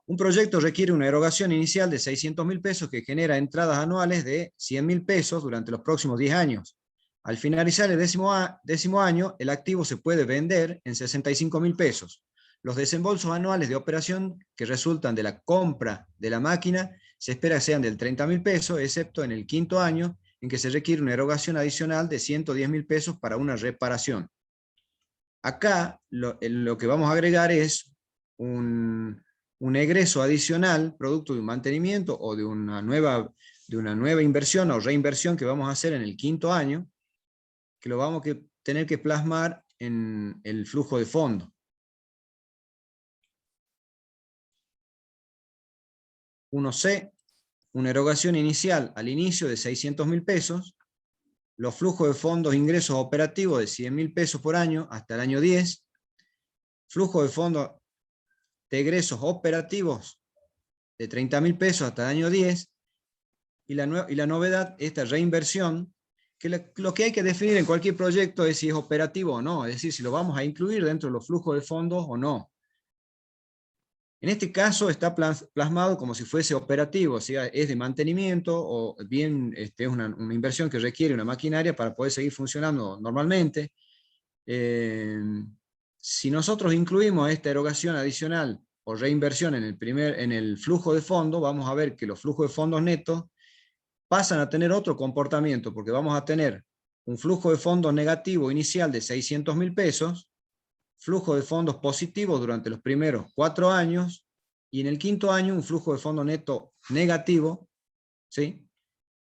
Un proyecto requiere una erogación inicial de 600.000 pesos que genera entradas anuales de 100.000 pesos durante los próximos 10 años. Al finalizar el décimo año, el activo se puede vender en 65.000 pesos. Los desembolsos anuales de operación que resultan de la compra de la máquina se espera que sean del 30.000 pesos, excepto en el quinto año, en que se requiere una erogación adicional de 110.000 pesos para una reparación. Acá lo que vamos a agregar es un egreso adicional, producto de un mantenimiento o de una nueva inversión o reinversión que vamos a hacer en el quinto año, que lo vamos a tener que plasmar en el flujo de fondo. 1C, una erogación inicial al inicio de 600.000 pesos, los flujos de fondos ingresos operativos de 100.000 pesos por año hasta el año 10, flujo de fondos de egresos operativos de 30.000 pesos hasta el año 10, y la novedad, esta reinversión, que lo que hay que definir en cualquier proyecto es si es operativo o no, es decir, si lo vamos a incluir dentro de los flujos de fondos o no. En este caso está plasmado como si fuese operativo, o sea, es de mantenimiento o bien es una inversión que requiere una maquinaria para poder seguir funcionando normalmente. Si nosotros incluimos esta erogación adicional o reinversión en el flujo de fondo, vamos a ver que los flujos de fondos netos pasan a tener otro comportamiento, porque vamos a tener un flujo de fondos negativo inicial de 600.000 pesos, flujo de fondos positivos durante los primeros 4 años, y en el quinto año un flujo de fondo neto negativo, ¿sí?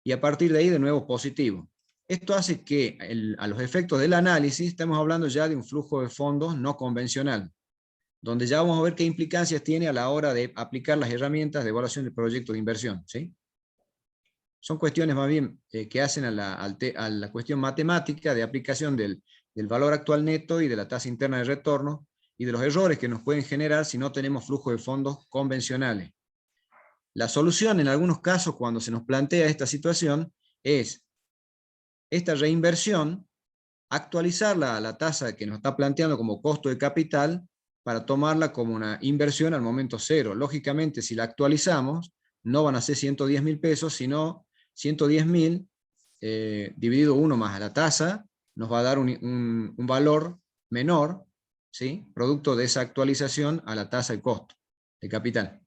Y a partir de ahí de nuevo positivo. Esto hace que a los efectos del análisis estemos hablando ya de un flujo de fondos no convencional, donde ya vamos a ver qué implicancias tiene a la hora de aplicar las herramientas de evaluación del proyecto de inversión, ¿sí? Son cuestiones más bien que hacen a la cuestión matemática de aplicación del valor actual neto y de la tasa interna de retorno, y de los errores que nos pueden generar si no tenemos flujo de fondos convencionales. La solución en algunos casos cuando se nos plantea esta situación es esta reinversión, actualizarla a la tasa que nos está planteando como costo de capital para tomarla como una inversión al momento cero. Lógicamente, si la actualizamos, no van a ser 110.000 pesos, sino 110.000 dividido 1 más a la tasa, nos va a dar un valor menor, ¿sí? Producto de esa actualización a la tasa de costo de capital.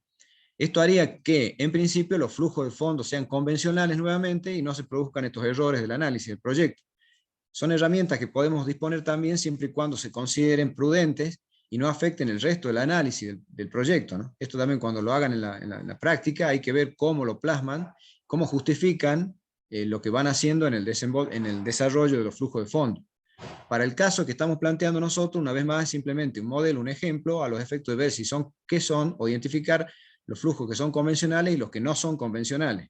Esto haría que, en principio, los flujos de fondos sean convencionales nuevamente y no se produzcan estos errores del análisis del proyecto. Son herramientas que podemos disponer también siempre y cuando se consideren prudentes y no afecten el resto del análisis del proyecto, ¿no? Esto también cuando lo hagan en la práctica hay que ver cómo lo plasman, cómo justifican lo que van haciendo en el desarrollo de los flujos de fondos. Para el caso que estamos planteando nosotros, una vez más, es simplemente un modelo, un ejemplo, a los efectos de ver si son, qué son, o identificar los flujos que son convencionales y los que no son convencionales.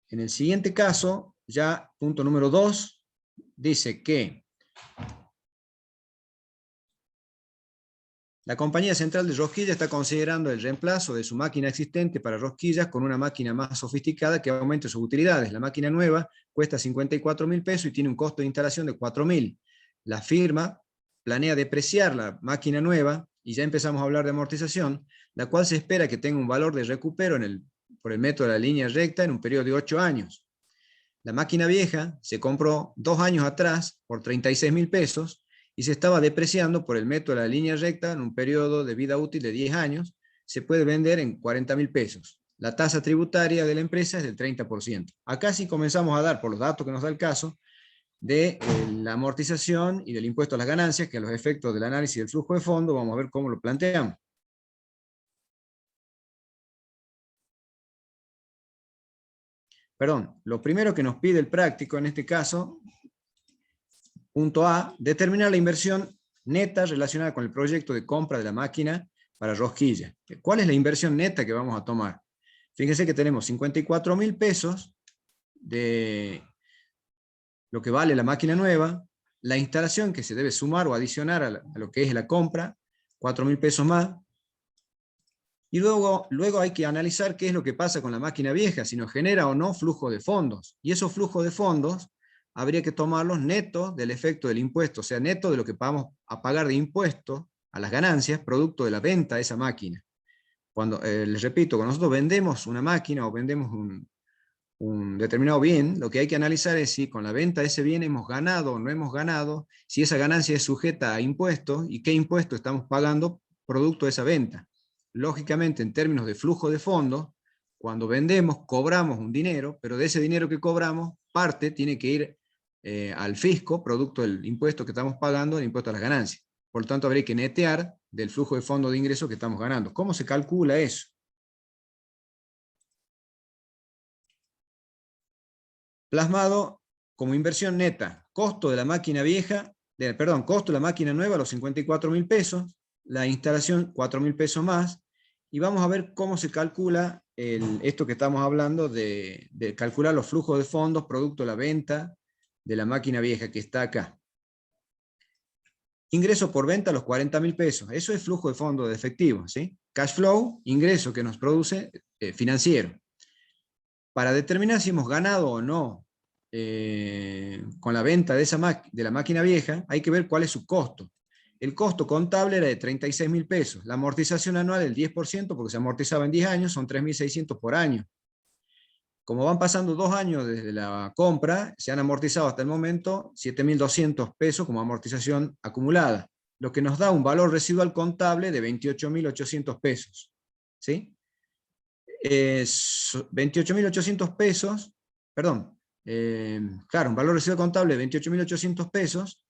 En el siguiente caso, ya punto número 2, dice que la compañía central de rosquillas está considerando el reemplazo de su máquina existente para rosquillas con una máquina más sofisticada que aumente sus utilidades. La máquina nueva cuesta 54.000 pesos y tiene un costo de instalación de 4.000. La firma planea depreciar la máquina nueva, y ya empezamos a hablar de amortización, la cual se espera que tenga un valor de recupero por el método de la línea recta en un periodo de 8 años. La máquina vieja se compró 2 años atrás por 36.000 pesos y se estaba depreciando por el método de la línea recta en un periodo de vida útil de 10 años, se puede vender en 40.000 pesos. La tasa tributaria de la empresa es del 30%. Acá sí comenzamos a dar, por los datos que nos da el caso, de la amortización y del impuesto a las ganancias, que a los efectos del análisis del flujo de fondo vamos a ver cómo lo planteamos. Perdón, lo primero que nos pide el práctico en este caso, punto A, determinar la inversión neta relacionada con el proyecto de compra de la máquina para rosquilla. ¿Cuál es la inversión neta que vamos a tomar? Fíjense que tenemos 54.000 pesos de lo que vale la máquina nueva, la instalación que se debe sumar o adicionar a lo que es la compra, 4.000 pesos más, y luego hay que analizar qué es lo que pasa con la máquina vieja, si nos genera o no flujo de fondos, y esos flujos de fondos habría que tomarlos netos del efecto del impuesto, o sea, neto de lo que vamos a pagar de impuesto a las ganancias, producto de la venta de esa máquina. Cuando, les repito, cuando nosotros vendemos una máquina o vendemos un determinado bien, lo que hay que analizar es si con la venta de ese bien hemos ganado o no hemos ganado, si esa ganancia es sujeta a impuestos y qué impuesto estamos pagando producto de esa venta. Lógicamente, en términos de flujo de fondos, cuando vendemos, cobramos un dinero, pero de ese dinero que cobramos, parte tiene que ir al fisco, producto del impuesto que estamos pagando, el impuesto a las ganancias. Por lo tanto, habría que netear del flujo de fondos de ingresos que estamos ganando. ¿Cómo se calcula eso? Plasmado como inversión neta, costo de la máquina vieja, costo de la máquina nueva, los 54.000 pesos, la instalación 4.000 pesos más, y vamos a ver cómo se calcula esto que estamos hablando de calcular los flujos de fondos producto de la venta de la máquina vieja que está acá. Ingreso por venta los 40.000 pesos, eso es flujo de fondos de efectivo, ¿sí? Cash flow, ingreso que nos produce financiero. Para determinar si hemos ganado o no con la venta de la máquina vieja, hay que ver cuál es su costo. El costo contable era de 36.000 pesos. La amortización anual del 10%, porque se amortizaba en 10 años, son 3.600 por año. Como van pasando 2 años desde la compra, se han amortizado hasta el momento 7.200 pesos como amortización acumulada, lo que nos da un valor residual contable de 28.800 pesos. ¿Sí? 28.800 pesos, perdón, claro, un valor residual contable de 28.800 pesos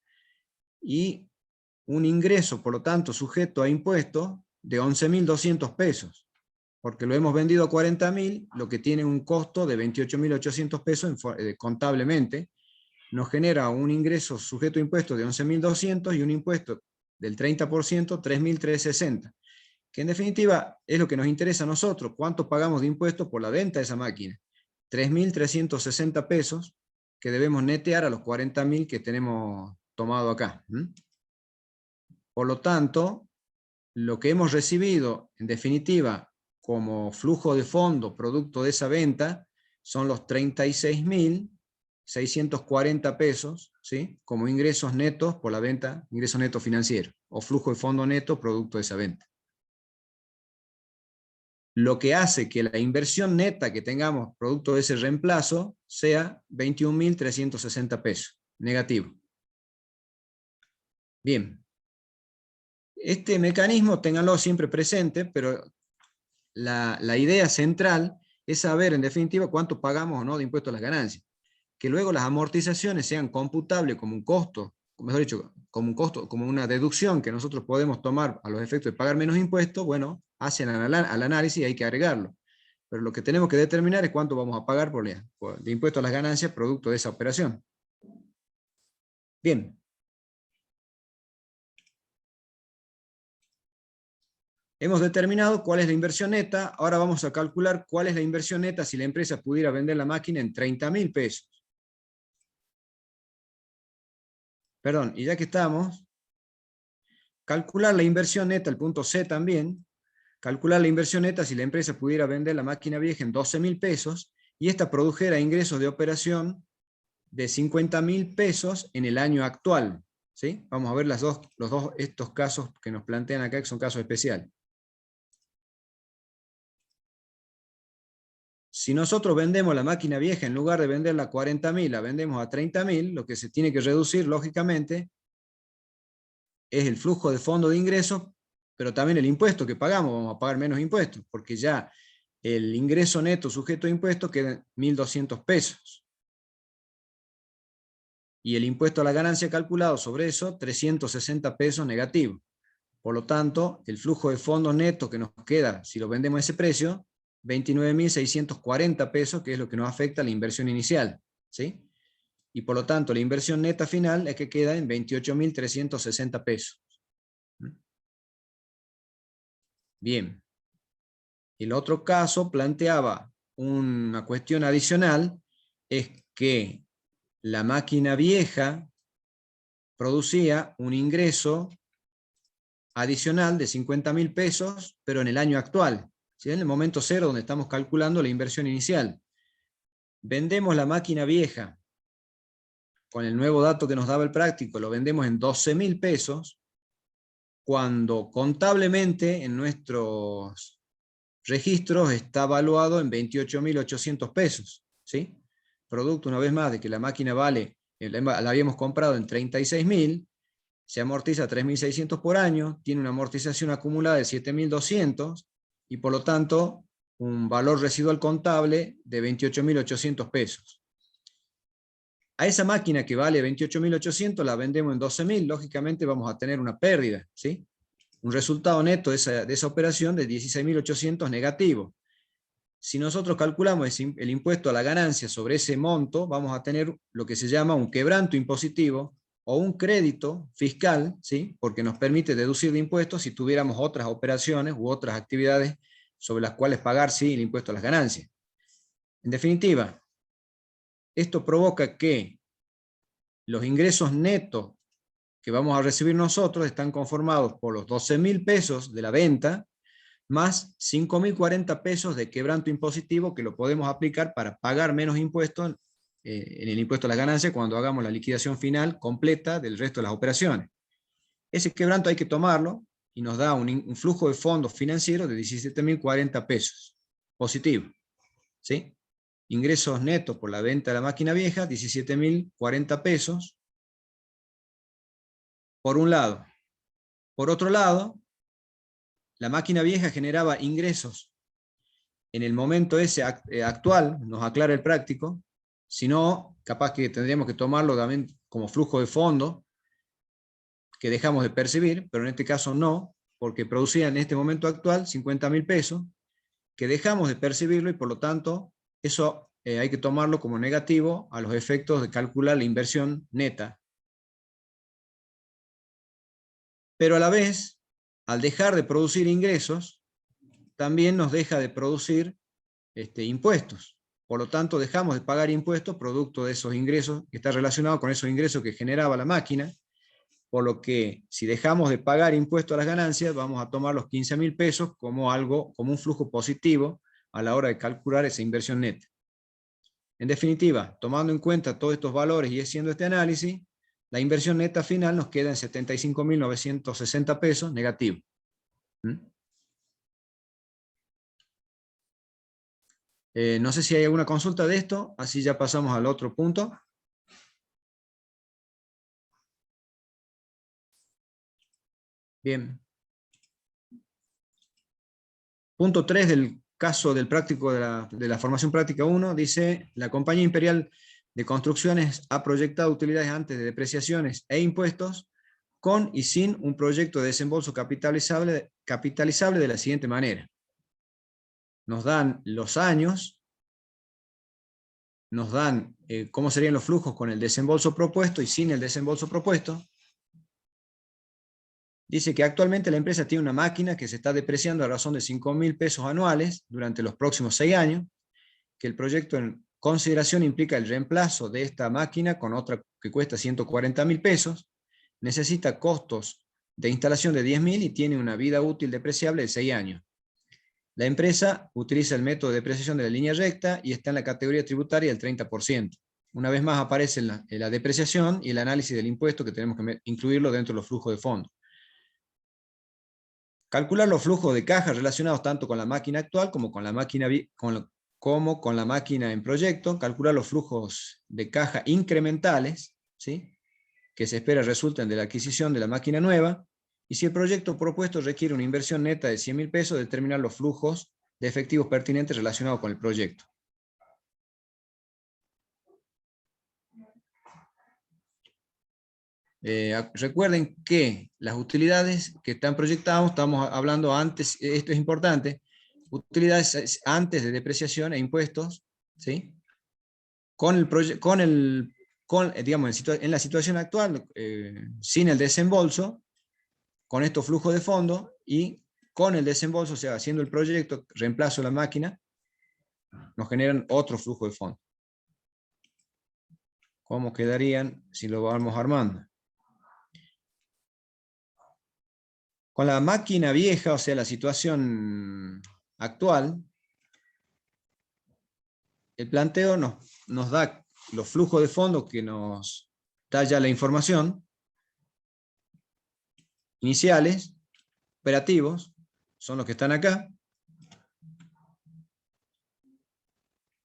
y un ingreso, por lo tanto, sujeto a impuestos de 11.200 pesos, porque lo hemos vendido a 40.000, lo que tiene un costo de 28.800 pesos contablemente, nos genera un ingreso sujeto a impuestos de 11.200 y un impuesto del 30%, 3.360. Que en definitiva es lo que nos interesa a nosotros, cuánto pagamos de impuestos por la venta de esa máquina. 3.360 pesos que debemos netear a los 40.000 que tenemos tomado acá. Por lo tanto, lo que hemos recibido en definitiva como flujo de fondo producto de esa venta son los 36.640 pesos, ¿sí? Como ingresos netos por la venta, ingreso neto financiero o flujo de fondo neto producto de esa venta. Lo que hace que la inversión neta que tengamos producto de ese reemplazo sea 21.360 pesos, negativo. Bien. Este mecanismo ténganlo siempre presente, pero la idea central es saber en definitiva cuánto pagamos o no de impuesto a las ganancias. Que luego las amortizaciones sean computables como un costo, mejor dicho, como un costo, como una deducción que nosotros podemos tomar a los efectos de pagar menos impuestos, bueno, hacen al análisis y hay que agregarlo. Pero lo que tenemos que determinar es cuánto vamos a pagar de impuesto a las ganancias producto de esa operación. Bien. Hemos determinado cuál es la inversión neta, ahora vamos a calcular cuál es la inversión neta si la empresa pudiera vender la máquina en 30.000 pesos. Perdón, y ya que estamos, calcular la inversión neta, el punto C también, calcular la inversión neta si la empresa pudiera vender la máquina vieja en 12.000 pesos y esta produjera ingresos de operación de 50.000 pesos en el año actual. ¿Sí? Vamos a ver estos casos que nos plantean acá, que son casos especiales. Si nosotros vendemos la máquina vieja, en lugar de venderla a 40.000, la vendemos a 30.000, lo que se tiene que reducir, lógicamente, es el flujo de fondo de ingresos, pero también el impuesto que pagamos, vamos a pagar menos impuestos, porque ya el ingreso neto sujeto a impuestos queda 1.200 pesos. Y el impuesto a la ganancia calculado sobre eso, 360 pesos negativo. Por lo tanto, el flujo de fondos neto que nos queda, si lo vendemos a ese precio, 29.640 pesos, que es lo que nos afecta a la inversión inicial. ¿Sí? Y por lo tanto, la inversión neta final es que queda en 28.360 pesos. Bien. El otro caso planteaba una cuestión adicional, es que la máquina vieja producía un ingreso adicional de 50.000 pesos, pero en el año actual, ¿sí? En el momento cero donde estamos calculando la inversión inicial. Vendemos la máquina vieja, con el nuevo dato que nos daba el práctico, lo vendemos en 12.000 pesos, cuando contablemente en nuestros registros está evaluado en 28.800 pesos, ¿sí? Producto, una vez más, de que la máquina vale, la habíamos comprado en 36.000, se amortiza 3.600 por año, tiene una amortización acumulada de 7.200, y por lo tanto, un valor residual contable de 28.800 pesos. A esa máquina que vale 28.800 la vendemos en 12.000, lógicamente vamos a tener una pérdida, ¿sí? Un resultado neto de esa operación de 16.800 negativo. Si nosotros calculamos el impuesto a la ganancia sobre ese monto, vamos a tener lo que se llama un quebranto impositivo o un crédito fiscal, ¿sí? Porque nos permite deducir de impuestos si tuviéramos otras operaciones u otras actividades sobre las cuales pagar, sí, el impuesto a las ganancias. En definitiva, esto provoca que los ingresos netos que vamos a recibir nosotros están conformados por los 12.000 pesos de la venta, más 5.040 pesos de quebranto impositivo que lo podemos aplicar para pagar menos impuestos en el impuesto a las ganancias cuando hagamos la liquidación final completa del resto de las operaciones. Ese quebranto hay que tomarlo y nos da un flujo de fondos financieros de 17.040 pesos, positivo, ¿sí? Ingresos netos por la venta de la máquina vieja, 17.040 pesos, por un lado. Por otro lado, la máquina vieja generaba ingresos en el momento ese actual, nos aclara el práctico, si no, capaz que tendríamos que tomarlo también como flujo de fondo, que dejamos de percibir, pero en este caso no, porque producía en este momento actual 50.000 pesos, que dejamos de percibirlo y por lo tanto eso hay que tomarlo como negativo a los efectos de calcular la inversión neta. Pero a la vez, al dejar de producir ingresos, también nos deja de producir impuestos. Por lo tanto, dejamos de pagar impuestos producto de esos ingresos, que está relacionado con esos ingresos que generaba la máquina, por lo que si dejamos de pagar impuestos a las ganancias, vamos a tomar los 15.000 pesos como un flujo positivo a la hora de calcular esa inversión neta. En definitiva, tomando en cuenta todos estos valores y haciendo este análisis, la inversión neta final nos queda en 75.960 pesos negativo. No sé si hay alguna consulta de esto, así ya pasamos al otro punto. Bien. Punto 3 del caso del práctico de la formación práctica 1, dice, la Compañía Imperial de Construcciones ha proyectado utilidades antes de depreciaciones e impuestos con y sin un proyecto de desembolso capitalizable de la siguiente manera. Nos dan los años, nos dan cómo serían los flujos con el desembolso propuesto y sin el desembolso propuesto. Dice que actualmente la empresa tiene una máquina que se está depreciando a razón de 5.000 pesos anuales durante los próximos 6 años, que el proyecto en consideración implica el reemplazo de esta máquina con otra que cuesta 140.000 pesos, necesita costos de instalación de 10.000 y tiene una vida útil depreciable de 6 años. La empresa utiliza el método de depreciación de la línea recta y está en la categoría tributaria del 30%. Una vez más aparece la depreciación y el análisis del impuesto que tenemos que incluirlo dentro de los flujos de fondos. Calcular los flujos de caja relacionados tanto con la máquina actual como con la máquina en proyecto. Calcular los flujos de caja incrementales, ¿sí?, que se espera resulten de la adquisición de la máquina nueva. Y si el proyecto propuesto requiere una inversión neta de 100.000 pesos, determinar los flujos de efectivos pertinentes relacionados con el proyecto. Recuerden que las utilidades que están proyectadas, estamos hablando antes, esto es importante, utilidades antes de depreciación e impuestos, ¿sí? Digamos, en la situación actual, sin el desembolso, con estos flujos de fondo y con el desembolso, o sea, haciendo el proyecto, reemplazo la máquina, nos generan otro flujo de fondos. ¿Cómo quedarían si lo vamos armando? Con la máquina vieja, o sea, la situación actual, el planteo nos da los flujos de fondos que nos da ya la información, iniciales, operativos, son los que están acá.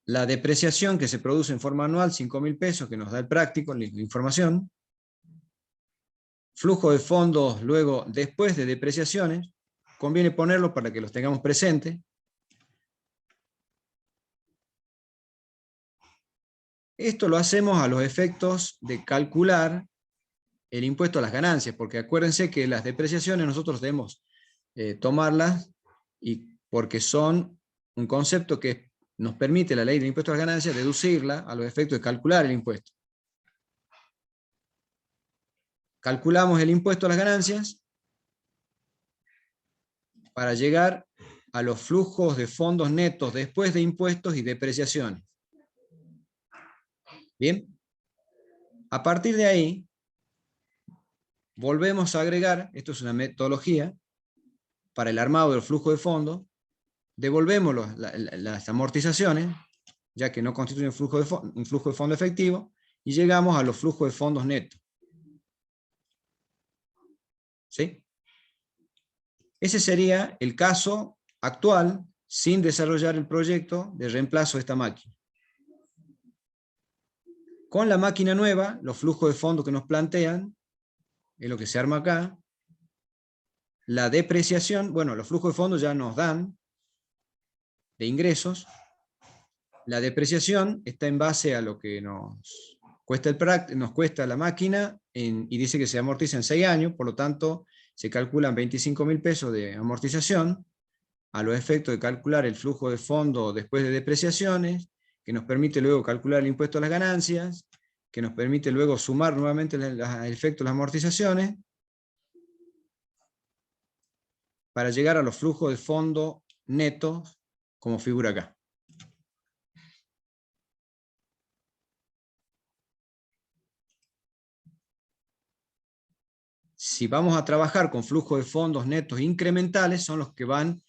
La depreciación que se produce en forma anual, 5.000 pesos, que nos da el práctico, la información. Flujo de fondos luego, después de depreciaciones, conviene ponerlos para que los tengamos presentes. Esto lo hacemos a los efectos de calcular el impuesto a las ganancias, porque acuérdense que las depreciaciones nosotros debemos tomarlas y porque son un concepto que nos permite la ley del impuesto a las ganancias deducirla a los efectos de calcular el impuesto. Calculamos el impuesto a las ganancias para llegar a los flujos de fondos netos después de impuestos y depreciaciones. Bien, a partir de ahí, volvemos a agregar, esto es una metodología, para el armado del flujo de fondos, devolvemos las amortizaciones, ya que no constituyen un flujo de fondo efectivo, y llegamos a los flujos de fondos netos. ¿Sí? Ese sería el caso actual, sin desarrollar el proyecto de reemplazo de esta máquina. Con la máquina nueva, los flujos de fondos que nos plantean, es lo que se arma acá. La depreciación, bueno, los flujos de fondos ya nos dan de ingresos. La depreciación está en base a lo que nos cuesta la máquina y dice que se amortiza en 6 años, por lo tanto se calculan 25.000 pesos de amortización a los efectos de calcular el flujo de fondos después de depreciaciones, que nos permite luego calcular el impuesto a las ganancias, que nos permite luego sumar nuevamente el efecto de las amortizaciones, para llegar a los flujos de fondos netos, como figura acá. Si vamos a trabajar con flujos de fondos netos incrementales, son los que van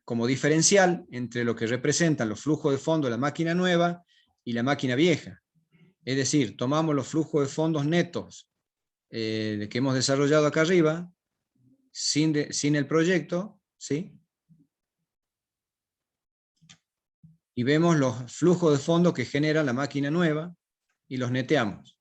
como diferencial entre lo que representan los flujos de fondos de la máquina nueva y la máquina vieja. Es decir, tomamos los flujos de fondos netos que hemos desarrollado acá arriba, sin el proyecto, ¿sí? Y vemos los flujos de fondos que genera la máquina nueva y los neteamos.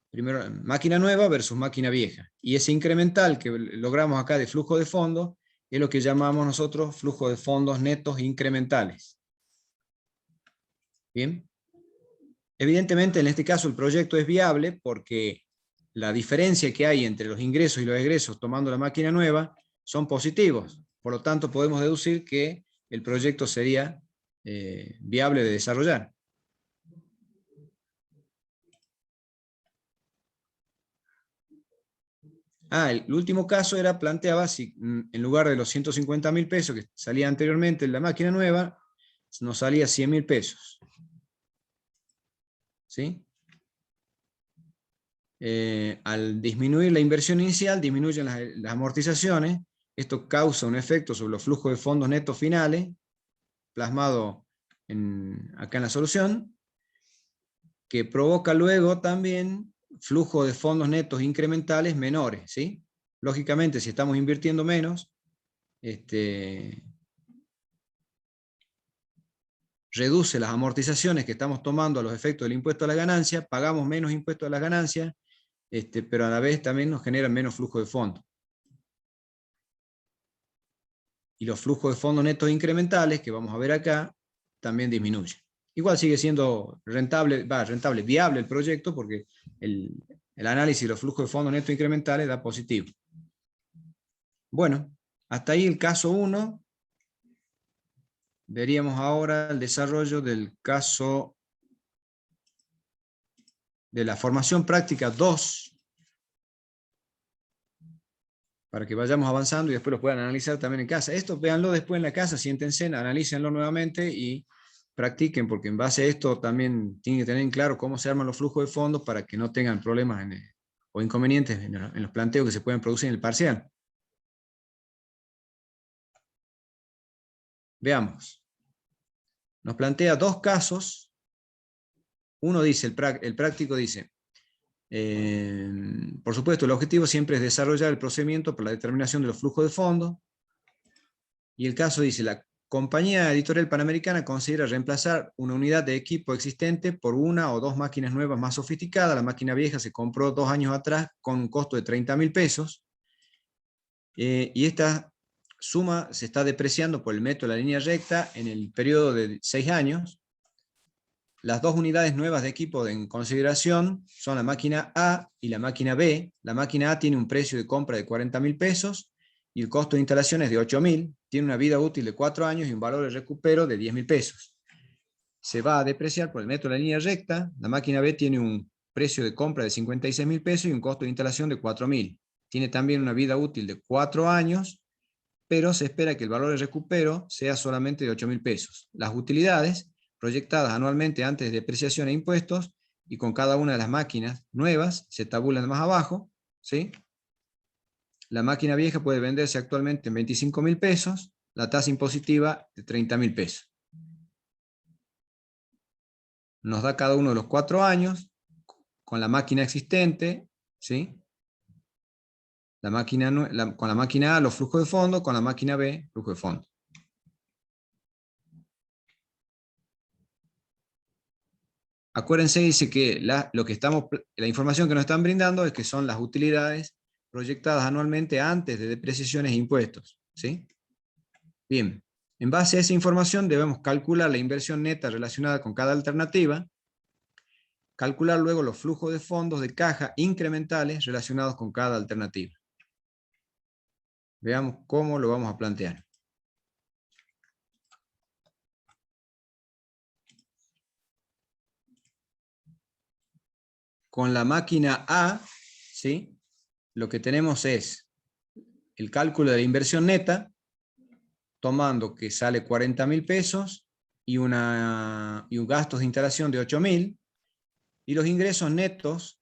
Primero, máquina nueva versus máquina vieja. Y ese incremental que logramos acá de flujo de fondos es lo que llamamos nosotros flujo de fondos netos incrementales. Bien. Evidentemente, en este caso el proyecto es viable porque la diferencia que hay entre los ingresos y los egresos tomando la máquina nueva son positivos. Por lo tanto, podemos deducir que el proyecto sería viable de desarrollar. El último caso planteaba si en lugar de los 150.000 pesos que salía anteriormente en la máquina nueva, nos salía 100.000 pesos. ¿Sí? Al disminuir la inversión inicial, disminuyen las amortizaciones. Esto causa un efecto sobre los flujos de fondos netos finales, plasmado acá en la solución, que provoca luego también flujo de fondos netos incrementales menores, ¿sí? Lógicamente, si estamos invirtiendo menos, reduce las amortizaciones que estamos tomando a los efectos del impuesto a la ganancia, pagamos menos impuesto a la ganancia, pero a la vez también nos generan menos flujo de fondos. Y los flujos de fondos netos incrementales, que vamos a ver acá, también disminuyen. Igual sigue siendo viable el proyecto, porque el análisis de los flujos de fondos netos incrementales da positivo. Bueno, hasta ahí el caso 1. Veríamos ahora el desarrollo del caso de la formación práctica 2. para que vayamos avanzando y después lo puedan analizar también en casa. Esto véanlo después en la casa, siéntense, analícenlo nuevamente y practiquen, porque en base a esto también tienen que tener en claro cómo se arman los flujos de fondos para que no tengan problemas o inconvenientes en los planteos que se pueden producir en el parcial. Veamos. Nos plantea dos casos. Uno dice, el práctico dice, por supuesto, el objetivo siempre es desarrollar el procedimiento para la determinación de los flujos de fondos. Y el caso dice, la compañía editorial Panamericana considera reemplazar una unidad de equipo existente por una o dos máquinas nuevas más sofisticadas. La máquina vieja se compró 2 años atrás con un costo de 30.000 pesos. Y esta suma se está depreciando por el método de la línea recta en el periodo de 6 años. Las dos unidades nuevas de equipo en consideración son la máquina A y la máquina B. La máquina A tiene un precio de compra de 40.000 pesos y el costo de instalación es de 8.000. Tiene una vida útil de 4 años y un valor de recupero de 10.000 pesos. Se va a depreciar por el método de la línea recta. La máquina B tiene un precio de compra de 56.000 pesos y un costo de instalación de 4.000. Tiene también una vida útil de 4 años, pero se espera que el valor de recupero sea solamente de 8.000 pesos. Las utilidades proyectadas anualmente antes de depreciación e impuestos, y con cada una de las máquinas nuevas, se tabulan más abajo, ¿sí? La máquina vieja puede venderse actualmente en 25.000 pesos, la tasa impositiva de 30.000 pesos. Nos da cada uno de los 4 años, con la máquina existente, ¿sí? Con la máquina A los flujos de fondo, con la máquina B, flujo de fondo. Acuérdense, dice que la información que nos están brindando es que son las utilidades proyectadas anualmente antes de depreciaciones e impuestos, ¿sí? Bien, en base a esa información debemos calcular la inversión neta relacionada con cada alternativa, calcular luego los flujos de fondos de caja incrementales relacionados con cada alternativa. Veamos cómo lo vamos a plantear. Con la máquina A, ¿sí? Lo que tenemos es el cálculo de la inversión neta, tomando que sale 40.000 pesos y un gasto de instalación de 8.000, y los ingresos netos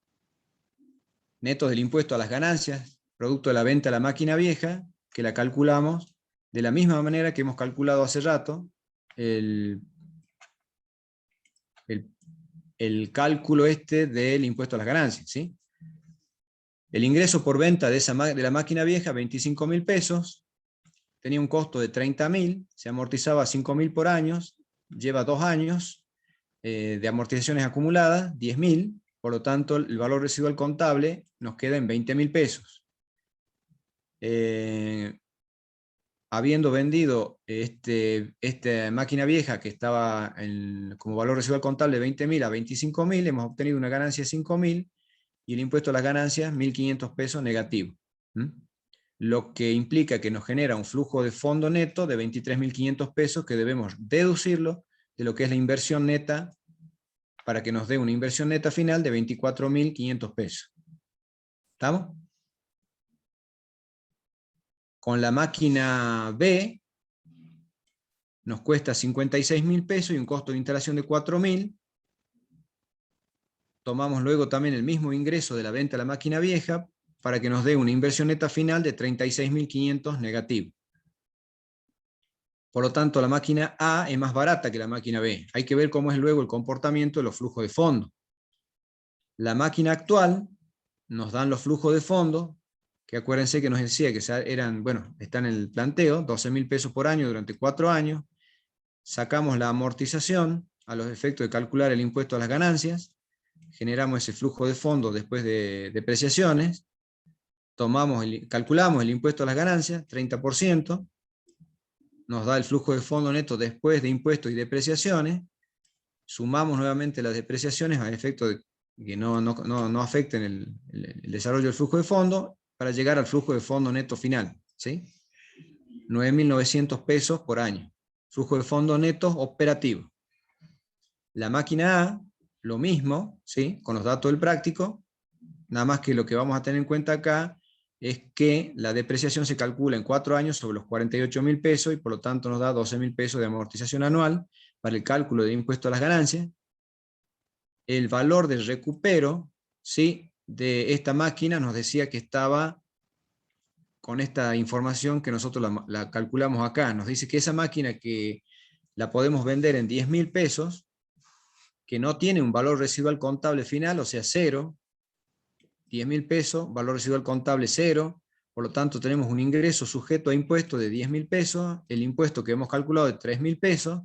del impuesto a las ganancias, producto de la venta de la máquina vieja, que la calculamos de la misma manera que hemos calculado hace rato el cálculo del impuesto a las ganancias, ¿sí? El ingreso por venta de la máquina vieja, 25.000 pesos, tenía un costo de 30.000, se amortizaba 5.000 por año, lleva 2 años de amortizaciones acumuladas, 10.000, por lo tanto el valor residual contable nos queda en 20.000 pesos. Habiendo vendido esta máquina vieja que estaba como valor residual contable de 20.000 a 25.000, hemos obtenido una ganancia de 5.000 y el impuesto a las ganancias 1.500 pesos negativo. Lo que implica que nos genera un flujo de fondo neto de 23.500 pesos que debemos deducirlo de lo que es la inversión neta para que nos dé una inversión neta final de 24.500 pesos. ¿Estamos? Con la máquina B nos cuesta 56.000 pesos y un costo de instalación de 4.000. Tomamos luego también el mismo ingreso de la venta de la máquina vieja para que nos dé una inversión neta final de 36.500 negativo. Por lo tanto, la máquina A es más barata que la máquina B. Hay que ver cómo es luego el comportamiento de los flujos de fondo. La máquina actual nos dan los flujos de fondo, que acuérdense que nos decía que están en el planteo, 12.000 pesos por año durante 4 años. Sacamos la amortización a los efectos de calcular el impuesto a las ganancias, generamos ese flujo de fondo después de depreciaciones, calculamos el impuesto a las ganancias, 30%, nos da el flujo de fondo neto después de impuestos y depreciaciones, sumamos nuevamente las depreciaciones a efecto de que no afecten el desarrollo del flujo de fondo, para llegar al flujo de fondo neto final, ¿sí? 9.900 pesos por año. Flujo de fondo neto operativo. La máquina A, lo mismo, ¿sí? Con los datos del práctico, nada más que lo que vamos a tener en cuenta acá es que la depreciación se calcula en 4 años sobre los 48.000 pesos y por lo tanto nos da 12.000 pesos de amortización anual para el cálculo del impuesto a las ganancias. El valor del recupero, ¿sí?, de esta máquina nos decía que estaba con esta información que nosotros la calculamos acá. Nos dice que esa máquina que la podemos vender en 10.000 pesos, que no tiene un valor residual contable final, o sea, 0, 10.000 pesos, valor residual contable 0, por lo tanto tenemos un ingreso sujeto a impuesto de 10.000 pesos, el impuesto que hemos calculado de 3.000 pesos,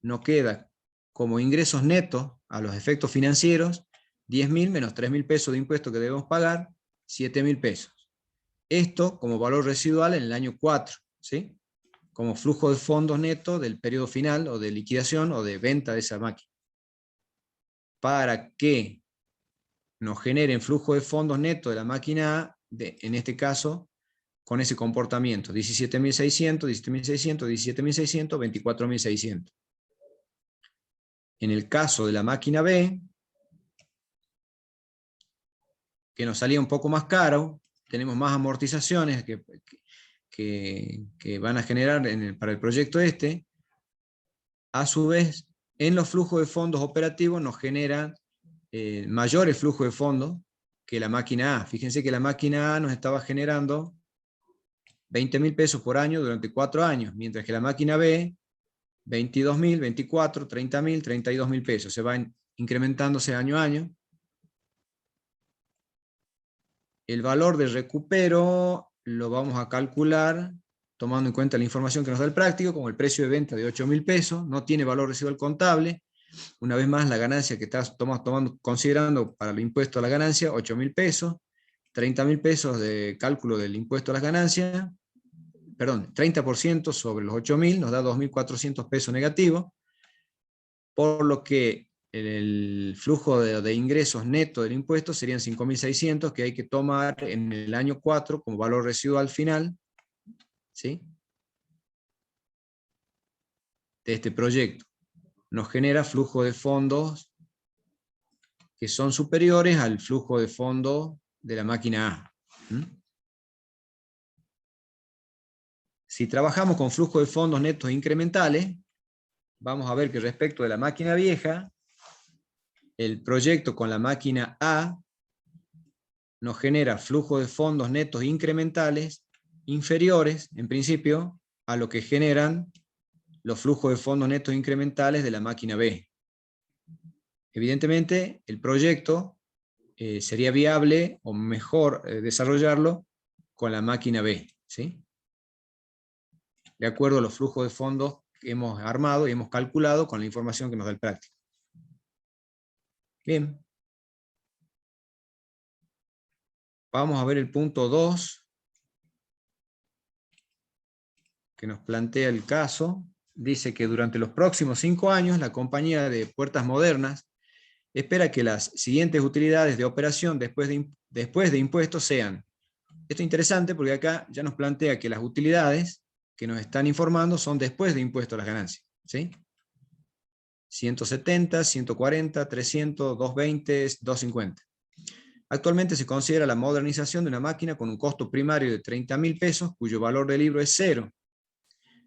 nos queda como ingresos netos a los efectos financieros, 10.000 menos 3.000 pesos de impuesto que debemos pagar, 7.000 pesos. Esto como valor residual en el año 4, ¿sí?, como flujo de fondos neto del periodo final, o de liquidación, o de venta de esa máquina. Para que nos generen flujo de fondos neto de la máquina A, en este caso, con ese comportamiento, 17.600, 17.600, 17.600, 24.600. En el caso de la máquina B, que nos salía un poco más caro, tenemos más amortizaciones que van a generar para el proyecto este, a su vez, en los flujos de fondos operativos nos genera mayores flujos de fondos que la máquina A. Fíjense que la máquina A nos estaba generando 20.000 pesos por año durante 4 años, mientras que la máquina B, 22.000, 24, 30.000, 32.000 pesos. Se va incrementándose año a año. El valor de recupero lo vamos a calcular tomando en cuenta la información que nos da el práctico, como el precio de venta de 8.000 pesos, no tiene valor residual contable. Una vez más, la ganancia que estás considerando para el impuesto a la ganancia, 8.000 pesos, 30.000 pesos de cálculo del impuesto a las ganancias, perdón, 30% sobre los 8.000 nos da 2.400 pesos negativos, por lo que el flujo de ingresos neto del impuesto serían 5.600 que hay que tomar en el año 4 como valor residual final, ¿sí?, de este proyecto. Nos genera flujo de fondos que son superiores al flujo de fondos de la máquina A. Si trabajamos con flujo de fondos netos incrementales, vamos a ver que respecto de la máquina vieja, el proyecto con la máquina A nos genera flujo de fondos netos incrementales inferiores, en principio, a lo que generan los flujos de fondos netos incrementales de la máquina B. Evidentemente, el proyecto sería viable o mejor desarrollarlo con la máquina B, ¿sí?, de acuerdo a los flujos de fondos que hemos armado y hemos calculado con la información que nos da el práctico. Bien. Vamos a ver el punto 2, que nos plantea el caso. Dice que durante los próximos 5 años, la compañía de Puertas Modernas espera que las siguientes utilidades de operación después de impuestos sean. Esto es interesante porque acá ya nos plantea que las utilidades que nos están informando son después de impuestos a las ganancias, ¿sí? 170, 140, 300, 220, 250. Actualmente se considera la modernización de una máquina con un costo primario de 30.000 pesos, cuyo valor de libro es 0,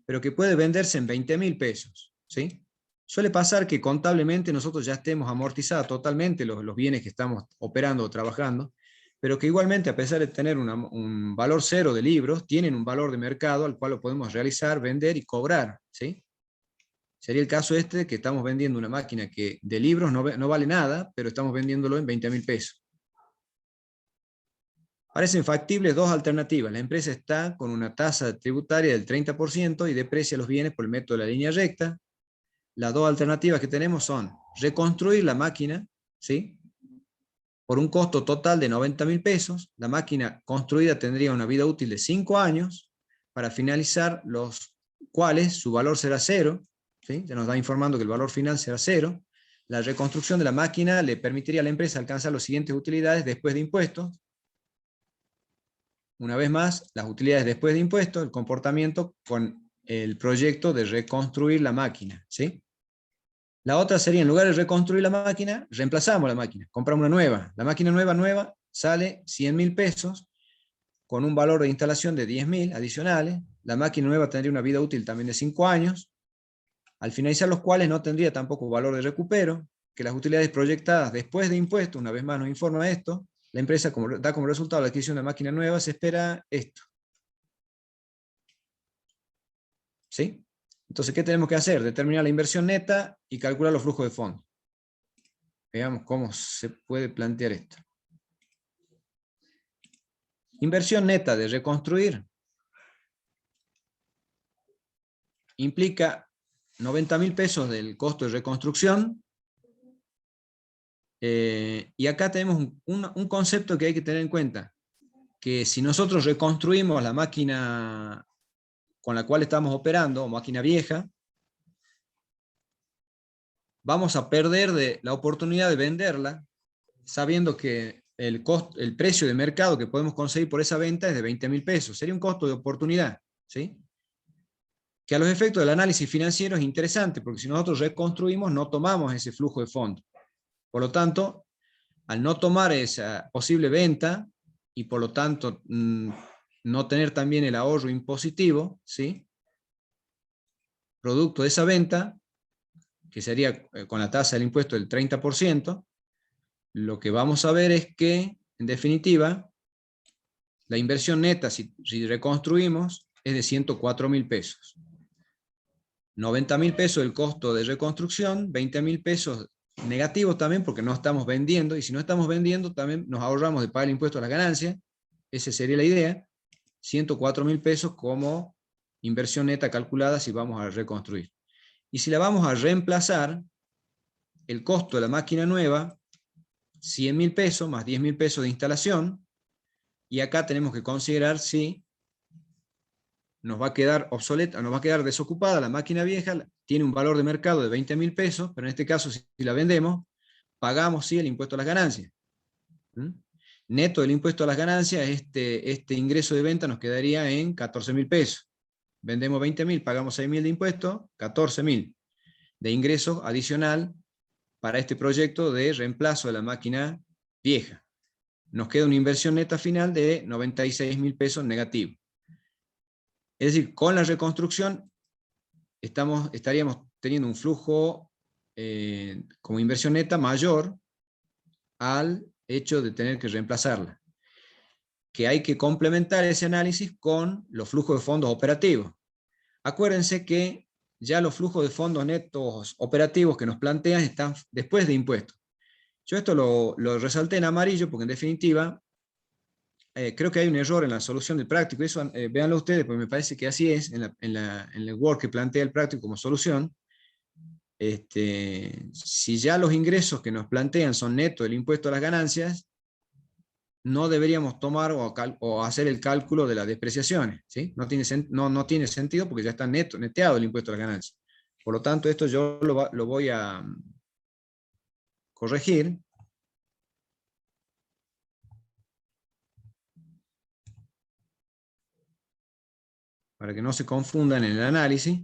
pero que puede venderse en 20.000 pesos, ¿sí? Suele pasar que contablemente nosotros ya estemos amortizados totalmente los bienes que estamos operando o trabajando, pero que igualmente, a pesar de tener un valor 0 de libros, tienen un valor de mercado al cual lo podemos realizar, vender y cobrar, ¿sí? Sería el caso este que estamos vendiendo una máquina que de libros no vale nada, pero estamos vendiéndolo en 20.000 pesos. Parecen factibles 2 alternativas. La empresa está con una tasa tributaria del 30% y deprecia los bienes por el método de la línea recta. Las 2 alternativas que tenemos son reconstruir la máquina, ¿sí?, por un costo total de 90.000 pesos. La máquina construida tendría una vida útil de 5 años, para finalizar los cuales su valor será 0, ¿sí? Ya nos da informando que el valor final será 0. La reconstrucción de la máquina le permitiría a la empresa alcanzar las siguientes utilidades después de impuestos. Una vez más, las utilidades después de impuestos, el comportamiento con el proyecto de reconstruir la máquina, ¿sí? La otra sería, en lugar de reconstruir la máquina, reemplazamos la máquina, compramos una nueva. La máquina nueva sale 100.000 pesos, con un valor de instalación de 10.000 adicionales. La máquina nueva tendría una vida útil también de 5 años, al finalizar los cuales no tendría tampoco valor de recupero, que las utilidades proyectadas después de impuestos, una vez más nos informa esto, la empresa da como resultado la adquisición de máquina nueva, se espera esto. ¿Sí? Entonces, ¿qué tenemos que hacer? Determinar la inversión neta y calcular los flujos de fondos. Veamos cómo se puede plantear esto. Inversión neta de reconstruir implica 90.000 pesos del costo de reconstrucción. Y acá tenemos un concepto que hay que tener en cuenta, que si nosotros reconstruimos la máquina con la cual estamos operando, o máquina vieja, vamos a perder la oportunidad de venderla, sabiendo que el precio de mercado que podemos conseguir por esa venta es de 20.000 pesos. Sería un costo de oportunidad, ¿sí? Que a los efectos del análisis financiero es interesante, porque si nosotros reconstruimos, no tomamos ese flujo de fondos. Por lo tanto, al no tomar esa posible venta, y por lo tanto no tener también el ahorro impositivo, ¿sí? Producto de esa venta, que sería con la tasa del impuesto del 30%, lo que vamos a ver es que, en definitiva, la inversión neta, si reconstruimos, es de 104.000 pesos. 90.000 pesos el costo de reconstrucción, 20.000 pesos negativos también, porque no estamos vendiendo, y si no estamos vendiendo, también nos ahorramos de pagar el impuesto a las ganancias. Esa sería la idea. 104.000 pesos como inversión neta calculada si vamos a reconstruir. Y si la vamos a reemplazar, el costo de la máquina nueva, 100.000 pesos más 10.000 pesos de instalación, y acá tenemos que considerar si nos va a quedar obsoleta, nos va a quedar desocupada la máquina vieja, tiene un valor de mercado de 20.000 pesos, pero en este caso si la vendemos, pagamos sí el impuesto a las ganancias. Neto del impuesto a las ganancias, este ingreso de venta nos quedaría en 14.000 pesos. Vendemos 20.000, pagamos 6.000 de impuestos, 14.000 de ingreso adicional para este proyecto de reemplazo de la máquina vieja. Nos queda una inversión neta final de 96.000 pesos negativo. Es decir, con la reconstrucción estaríamos teniendo un flujo como inversión neta mayor al hecho de tener que reemplazarla. Que hay que complementar ese análisis con los flujos de fondos operativos. Acuérdense que ya los flujos de fondos netos operativos que nos plantean están después de impuestos. Yo esto lo resalté en amarillo porque en definitiva creo que hay un error en la solución del práctico. Eso véanlo ustedes, porque me parece que así es en el Word que plantea el práctico como solución. Si ya los ingresos que nos plantean son netos del impuesto a las ganancias, no deberíamos tomar o hacer el cálculo de las depreciaciones, ¿sí? No tiene sentido porque ya está neteado el impuesto a las ganancias. Por lo tanto, esto yo lo voy a corregir. Para que no se confundan en el análisis.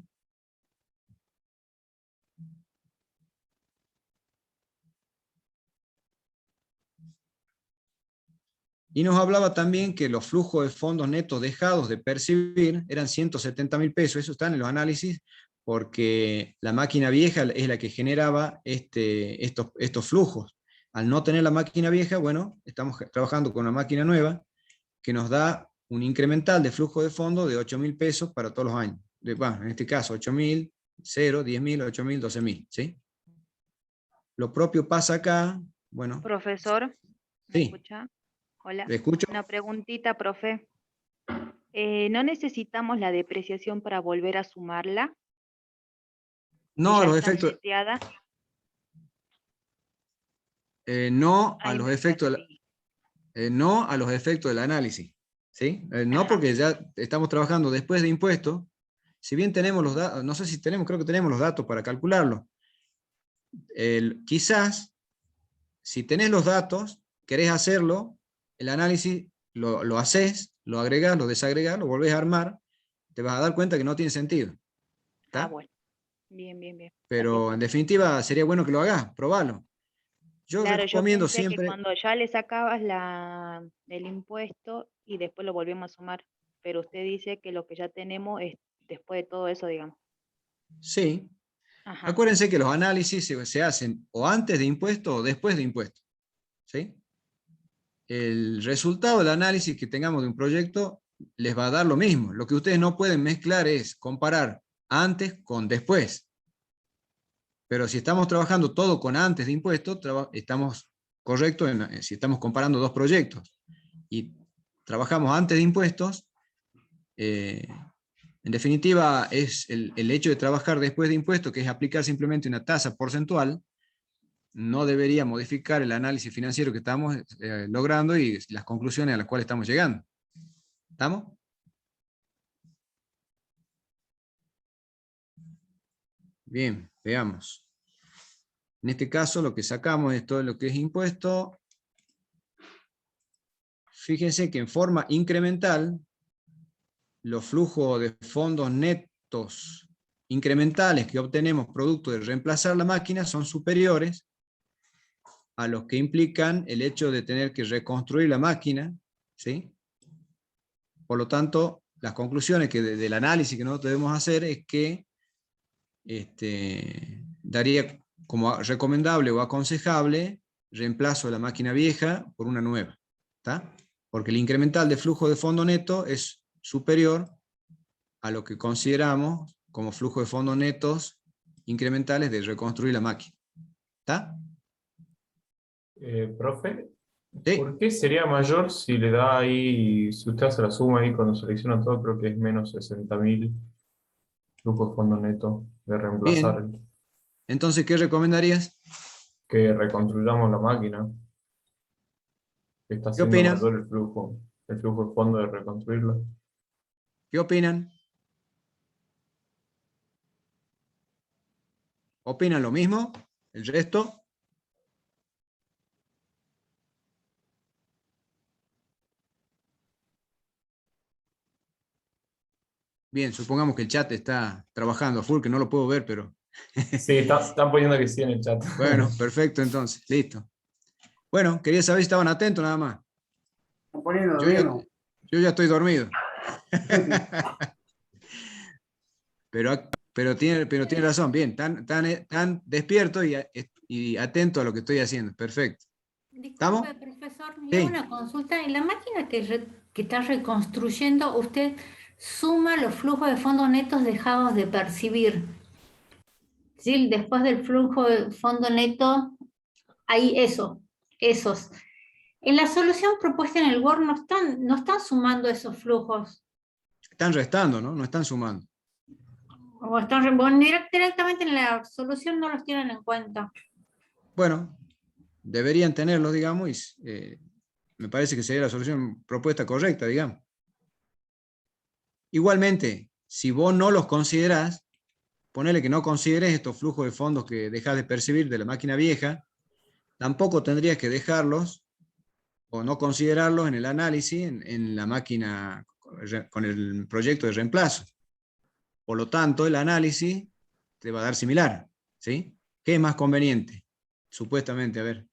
Y nos hablaba también que los flujos de fondos netos dejados de percibir eran 170.000 pesos. Eso está en los análisis porque la máquina vieja es la que generaba estos flujos. Al no tener la máquina vieja, bueno, estamos trabajando con una máquina nueva que nos da un incremental de flujo de fondos de 8.000 pesos para todos los años. En este caso, 8.000, 0, 10.000, 8.000, 12.000. ¿Sí? Lo propio pasa acá. Bueno. Profesor, ¿me sí. escucha? Hola. ¿Le escucho? Una preguntita, profe. ¿No necesitamos la depreciación para volver a sumarla? No, ¿Ya los está efectos. seteada? No a Ahí los me efectos. perdí. No a los efectos del análisis. ¿Sí? No Ajá. porque ya estamos trabajando después de impuestos. Si bien tenemos los datos, no sé si tenemos, creo que tenemos los datos para calcularlo. Quizás, si tenés los datos, querés hacerlo, el análisis lo haces, lo agregás, lo desagregás, lo volvés a armar, te vas a dar cuenta que no tiene sentido. ¿Está? Bueno. Bien, bien, bien. Pero Gracias. en definitiva sería bueno que lo hagas, probalo. Yo Claro, yo recomiendo pensé que siempre. cuando ya le sacabas el impuesto, y después lo volvemos a sumar. Pero usted dice que lo que ya tenemos es después de todo eso, digamos. Sí. Ajá. Acuérdense que los análisis se hacen o antes de impuesto o después de impuesto. ¿Sí? El resultado del análisis que tengamos de un proyecto les va a dar lo mismo. Lo que ustedes no pueden mezclar es comparar antes con después. Pero si estamos trabajando todo con antes de impuesto, estamos correctos si estamos comparando dos proyectos y trabajamos antes de impuestos, en definitiva es el hecho de trabajar después de impuestos, que es aplicar simplemente una tasa porcentual, no debería modificar el análisis financiero que estamos logrando y las conclusiones a las cuales estamos llegando. ¿Estamos? Bien, veamos. En este caso lo que sacamos es todo lo que es impuesto. Fíjense que en forma incremental, los flujos de fondos netos incrementales que obtenemos producto de reemplazar la máquina son superiores a los que implican el hecho de tener que reconstruir la máquina, ¿sí? Por lo tanto, las conclusiones del análisis que nosotros debemos hacer es que daría como recomendable o aconsejable reemplazo de la máquina vieja por una nueva, ¿está? Porque el incremental de flujo de fondo neto es superior a lo que consideramos como flujo de fondos netos incrementales de reconstruir la máquina. ¿Está? Profe, Sí. ¿por qué sería mayor si le da ahí, si usted hace la suma ahí cuando selecciona todo, creo que es menos 60.000 flujo de fondo neto de reemplazar, Bien. Entonces, ¿qué recomendarías? que reconstruyamos la máquina? Que está ¿Qué siendo opinan? mayor el flujo de fondo de reconstruirla. ¿Qué opinan? ¿Opinan lo mismo? ¿El resto? Bien, supongamos que el chat está trabajando a full, que no lo puedo ver, pero... Sí, están poniendo que sí en el chat. Bueno, perfecto, entonces, listo. Bueno, quería saber si estaban atentos nada más. Están poniendo Yo bien, ya, ¿no? yo ya estoy dormido. Pero tiene razón, bien, tan despierto y atento a lo que estoy haciendo. Perfecto. Disculpe, ¿Estamos? profesor, le hago Sí. una consulta. En la máquina que está reconstruyendo, usted suma los flujos de fondos netos dejados de percibir. ¿Sí? Después del flujo de fondo neto, hay esos. En la solución propuesta en el Word no están sumando esos flujos. Están restando, ¿no? No están sumando. O bueno, directamente en la solución no los tienen en cuenta. Bueno, deberían tenerlos, digamos, y me parece que sería la solución propuesta correcta, digamos. Igualmente, si vos no los considerás, ponele que no consideres estos flujos de fondos que dejas de percibir de la máquina vieja, tampoco tendrías que dejarlos o no considerarlos en el análisis en la máquina con el proyecto de reemplazo. Por lo tanto, el análisis te va a dar similar, ¿sí? ¿Qué es más conveniente? Supuestamente, a ver.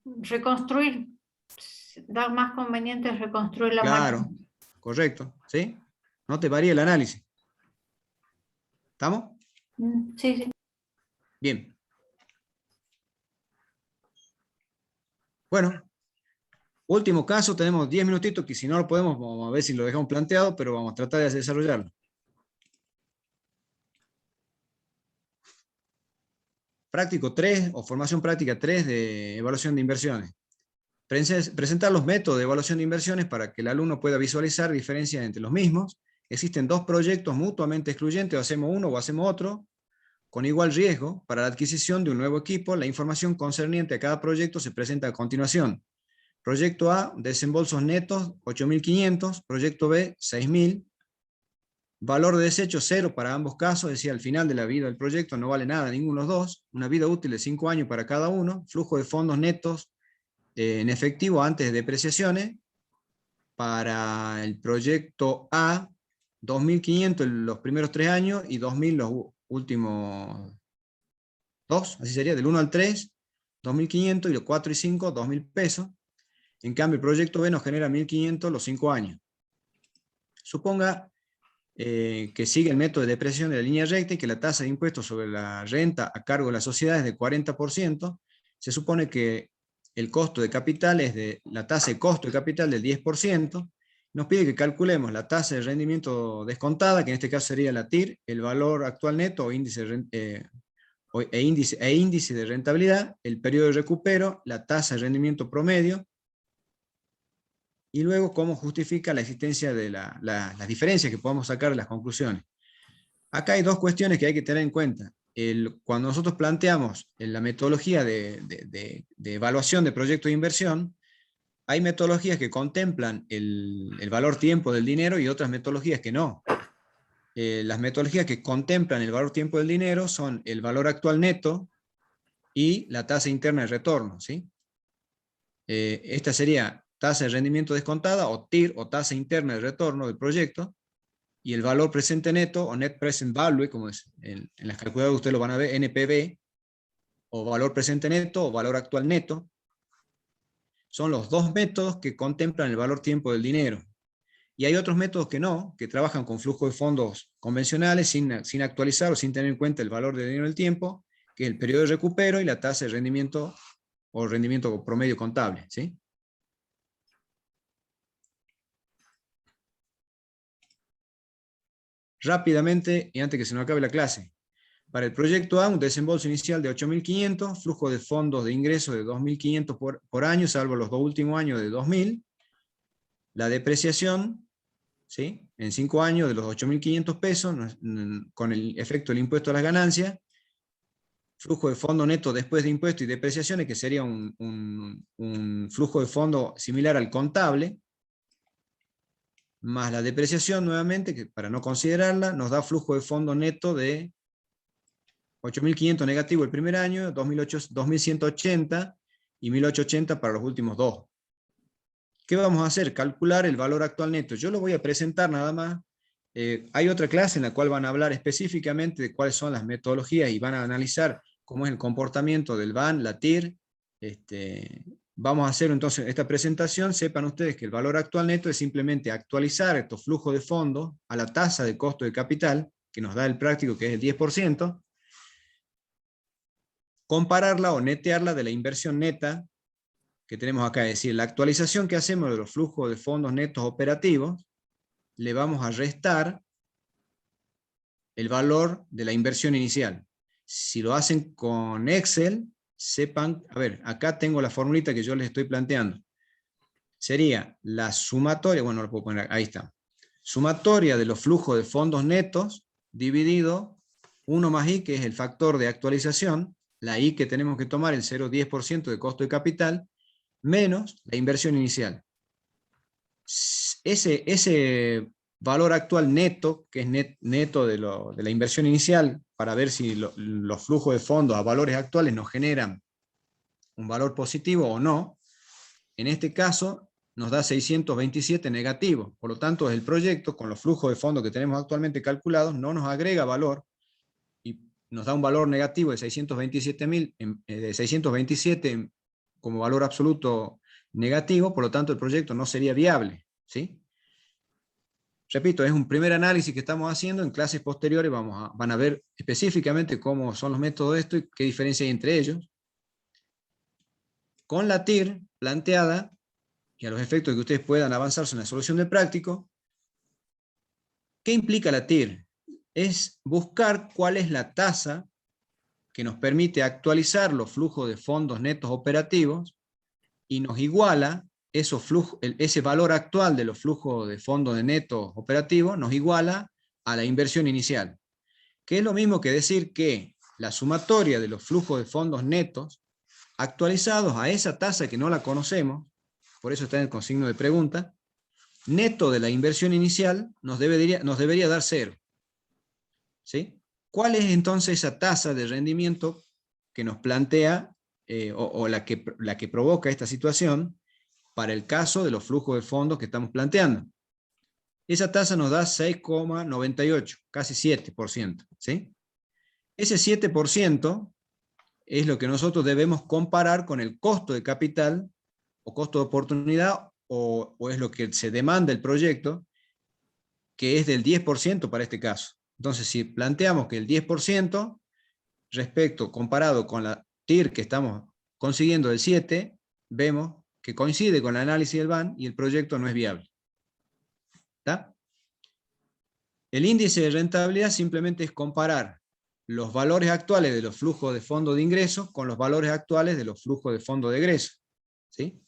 Reconstruir. Da más conveniente reconstruir la Claro, máquina. correcto, ¿sí? No te varía el análisis. ¿Estamos? Sí, sí. Bien. Bueno, último caso, tenemos 10 minutitos, que si no lo podemos, vamos a ver si lo dejamos planteado, pero vamos a tratar de desarrollarlo. Práctico 3 o formación práctica 3 de evaluación de inversiones. Presentar los métodos de evaluación de inversiones para que el alumno pueda visualizar diferencias entre los mismos. Existen dos proyectos mutuamente excluyentes, o hacemos uno o hacemos otro, con igual riesgo. Para la adquisición de un nuevo equipo, la información concerniente a cada proyecto se presenta a continuación. Proyecto A, desembolsos netos 8.500, proyecto B, 6.000. Valor de desecho 0 para ambos casos, es decir, al final de la vida del proyecto no vale nada ninguno de los dos. Una vida útil de 5 años para cada uno. Flujo de fondos netos en efectivo antes de depreciaciones. Para el proyecto A, 2.500 los primeros 3 años y 2.000 los últimos 2, así sería, del 1 al 3, 2.500 y los 4 y 5, 2.000 pesos. En cambio, el proyecto B nos genera 1.500 los 5 años. Suponga que sigue el método de depreciación de la línea recta y que la tasa de impuestos sobre la renta a cargo de la sociedad es de 40%. Se supone que el costo de capital es de la tasa de costo de capital del 10%. Nos pide que calculemos la tasa de rendimiento descontada, que en este caso sería la TIR, el valor actual neto o índice índice de rentabilidad, el periodo de recupero, la tasa de rendimiento promedio, y luego cómo justifica la existencia de las diferencias que podemos sacar de las conclusiones. Acá hay dos cuestiones que hay que tener en cuenta. Cuando nosotros planteamos en la metodología de evaluación de proyectos de inversión, hay metodologías que contemplan el valor tiempo del dinero y otras metodologías que no. Las metodologías que contemplan el valor tiempo del dinero son el valor actual neto y la tasa interna de retorno, ¿sí? Esta sería tasa de rendimiento descontada, o TIR, o tasa interna de retorno del proyecto, y el valor presente neto, o Net Present Value, como es en las calculadoras ustedes lo van a ver, NPV, o valor presente neto, o valor actual neto. Son los dos métodos que contemplan el valor tiempo del dinero. Y hay otros métodos que no, que trabajan con flujo de fondos convencionales, sin actualizar o sin tener en cuenta el valor del dinero del tiempo, que es el periodo de recupero y la tasa de rendimiento, o rendimiento promedio contable, ¿sí? Rápidamente, y antes que se nos acabe la clase. Para el proyecto A, un desembolso inicial de 8.500, flujo de fondos de ingreso de 2.500 por año, salvo los dos últimos años de 2.000. La depreciación, ¿sí?, en 5 años de los 8.500 pesos, con el efecto del impuesto a las ganancias. Flujo de fondo neto después de impuestos y depreciaciones, que sería un flujo de fondo similar al contable, más la depreciación nuevamente, que para no considerarla, nos da flujo de fondo neto de 8.500 negativo el primer año, 2.180 y 1.880 para los últimos dos. ¿Qué vamos a hacer? Calcular el valor actual neto. Yo lo voy a presentar nada más. Hay otra clase en la cual van a hablar específicamente de cuáles son las metodologías y van a analizar cómo es el comportamiento del VAN, la TIR. Vamos a hacer entonces esta presentación. Sepan ustedes que el valor actual neto es simplemente actualizar estos flujos de fondos a la tasa de costo de capital, que nos da el práctico, que es el 10%, compararla o netearla de la inversión neta que tenemos acá, es decir, la actualización que hacemos de los flujos de fondos netos operativos, le vamos a restar el valor de la inversión inicial. Si lo hacen con Excel, sepan, a ver, acá tengo la formulita que yo les estoy planteando. Sería la sumatoria, bueno, lo puedo poner, ahí está. Sumatoria de los flujos de fondos netos dividido 1 más I, que es el factor de actualización, la I que tenemos que tomar, el 0,10% de costo de capital, menos la inversión inicial. Ese valor actual neto, que es neto de la inversión inicial, para ver si los flujos de fondos a valores actuales nos generan un valor positivo o no, en este caso nos da 627 negativo. Por lo tanto, el proyecto, con los flujos de fondos que tenemos actualmente calculados, no nos agrega valor y nos da un valor negativo de 627 como valor absoluto negativo. Por lo tanto, el proyecto no sería viable, ¿sí? Repito, es un primer análisis que estamos haciendo. En clases posteriores van a ver específicamente cómo son los métodos de esto y qué diferencia hay entre ellos. Con la TIR planteada, y a los efectos de que ustedes puedan avanzarse en la solución del práctico, ¿qué implica la TIR? Es buscar cuál es la tasa que nos permite actualizar los flujos de fondos netos operativos y nos iguala ese valor actual de los flujos de fondos de netos operativos, nos iguala a la inversión inicial. Que es lo mismo que decir que la sumatoria de los flujos de fondos netos actualizados a esa tasa que no la conocemos, por eso está en el consigno de pregunta, neto de la inversión inicial nos debería dar 0. ¿Sí? ¿Cuál es entonces esa tasa de rendimiento que nos plantea o la que provoca esta situación para el caso de los flujos de fondos que estamos planteando? Esa tasa nos da 6,98, casi 7%. ¿Sí? Ese 7% es lo que nosotros debemos comparar con el costo de capital o costo de oportunidad, o es lo que se demanda el proyecto, que es del 10% para este caso. Entonces, si planteamos que el 10% comparado con la TIR que estamos consiguiendo del 7, vemos que coincide con el análisis del BAN y el proyecto no es viable. ¿Está? El índice de rentabilidad simplemente es comparar los valores actuales de los flujos de fondo de ingresos con los valores actuales de los flujos de fondo de egreso. ¿Sí?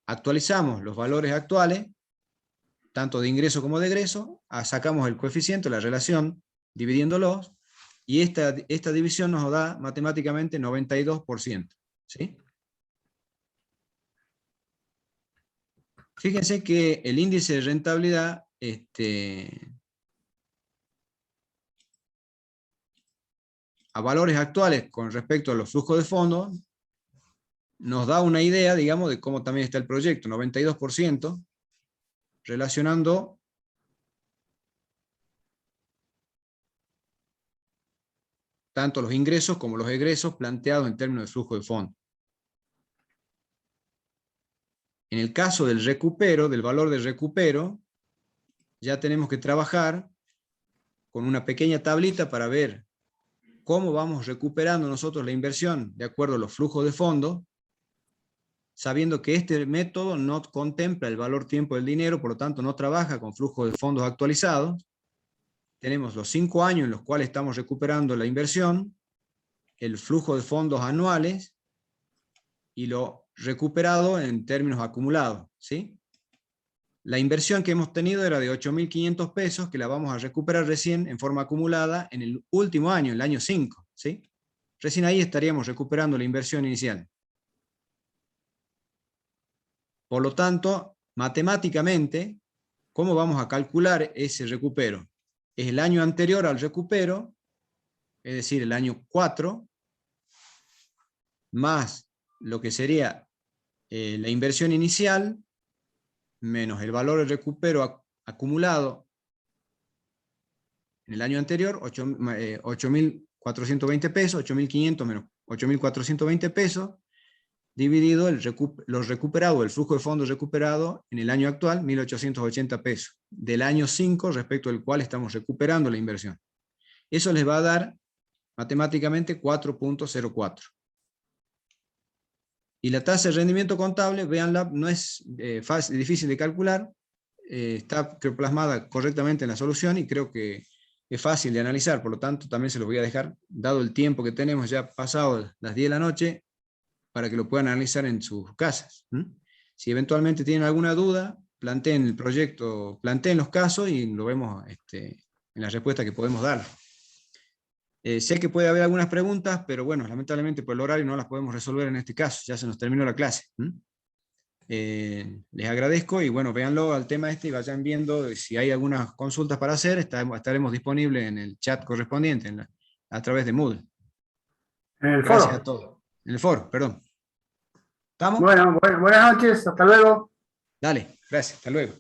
Actualizamos los valores actuales, tanto de ingreso como de egreso, sacamos el coeficiente, la relación, dividiéndolos, y esta división nos da matemáticamente 92%. ¿Sí? Fíjense que el índice de rentabilidad a valores actuales con respecto a los flujos de fondos, nos da una idea, digamos, de cómo también está el proyecto, 92%, relacionando tanto los ingresos como los egresos planteados en términos de flujo de fondos. En el caso del recupero, del valor de recupero, ya tenemos que trabajar con una pequeña tablita para ver cómo vamos recuperando nosotros la inversión de acuerdo a los flujos de fondos, sabiendo que este método no contempla el valor tiempo del dinero, por lo tanto no trabaja con flujos de fondos actualizados. Tenemos los 5 años en los cuales estamos recuperando la inversión, el flujo de fondos anuales y lo recuperado en términos acumulados, ¿sí? La inversión que hemos tenido era de 8.500 pesos, que la vamos a recuperar recién en forma acumulada en el último año, el año 5, ¿sí? Recién ahí estaríamos recuperando la inversión inicial. Por lo tanto, matemáticamente, ¿cómo vamos a calcular ese recupero? Es el año anterior al recupero, es decir, el año 4, más lo que sería la inversión inicial, menos el valor del recupero acumulado en el año anterior, 8.420 pesos, 8.500 menos 8.420 pesos, dividido los recuperados, el flujo de fondos recuperado en el año actual, 1.880 pesos, del año 5 respecto al cual estamos recuperando la inversión. Eso les va a dar matemáticamente 4.04. Y la tasa de rendimiento contable, véanla, no es difícil de calcular, está plasmada correctamente en la solución y creo que es fácil de analizar, por lo tanto también se los voy a dejar, dado el tiempo que tenemos ya pasado las 10 de la noche, para que lo puedan analizar en sus casas. Si eventualmente tienen alguna duda, planteen el proyecto, planteen los casos y lo vemos en la respuesta que podemos dar. Sé que puede haber algunas preguntas, pero bueno, lamentablemente por el horario no las podemos resolver en este caso, ya se nos terminó la clase. Les agradezco y bueno, véanlo al tema y vayan viendo si hay algunas consultas para hacer, estaremos disponibles en el chat correspondiente, a través de Moodle. En el Gracias foro. a todos. En el foro, perdón. ¿Estamos? Bueno, buenas noches, hasta luego. Dale, gracias, hasta luego.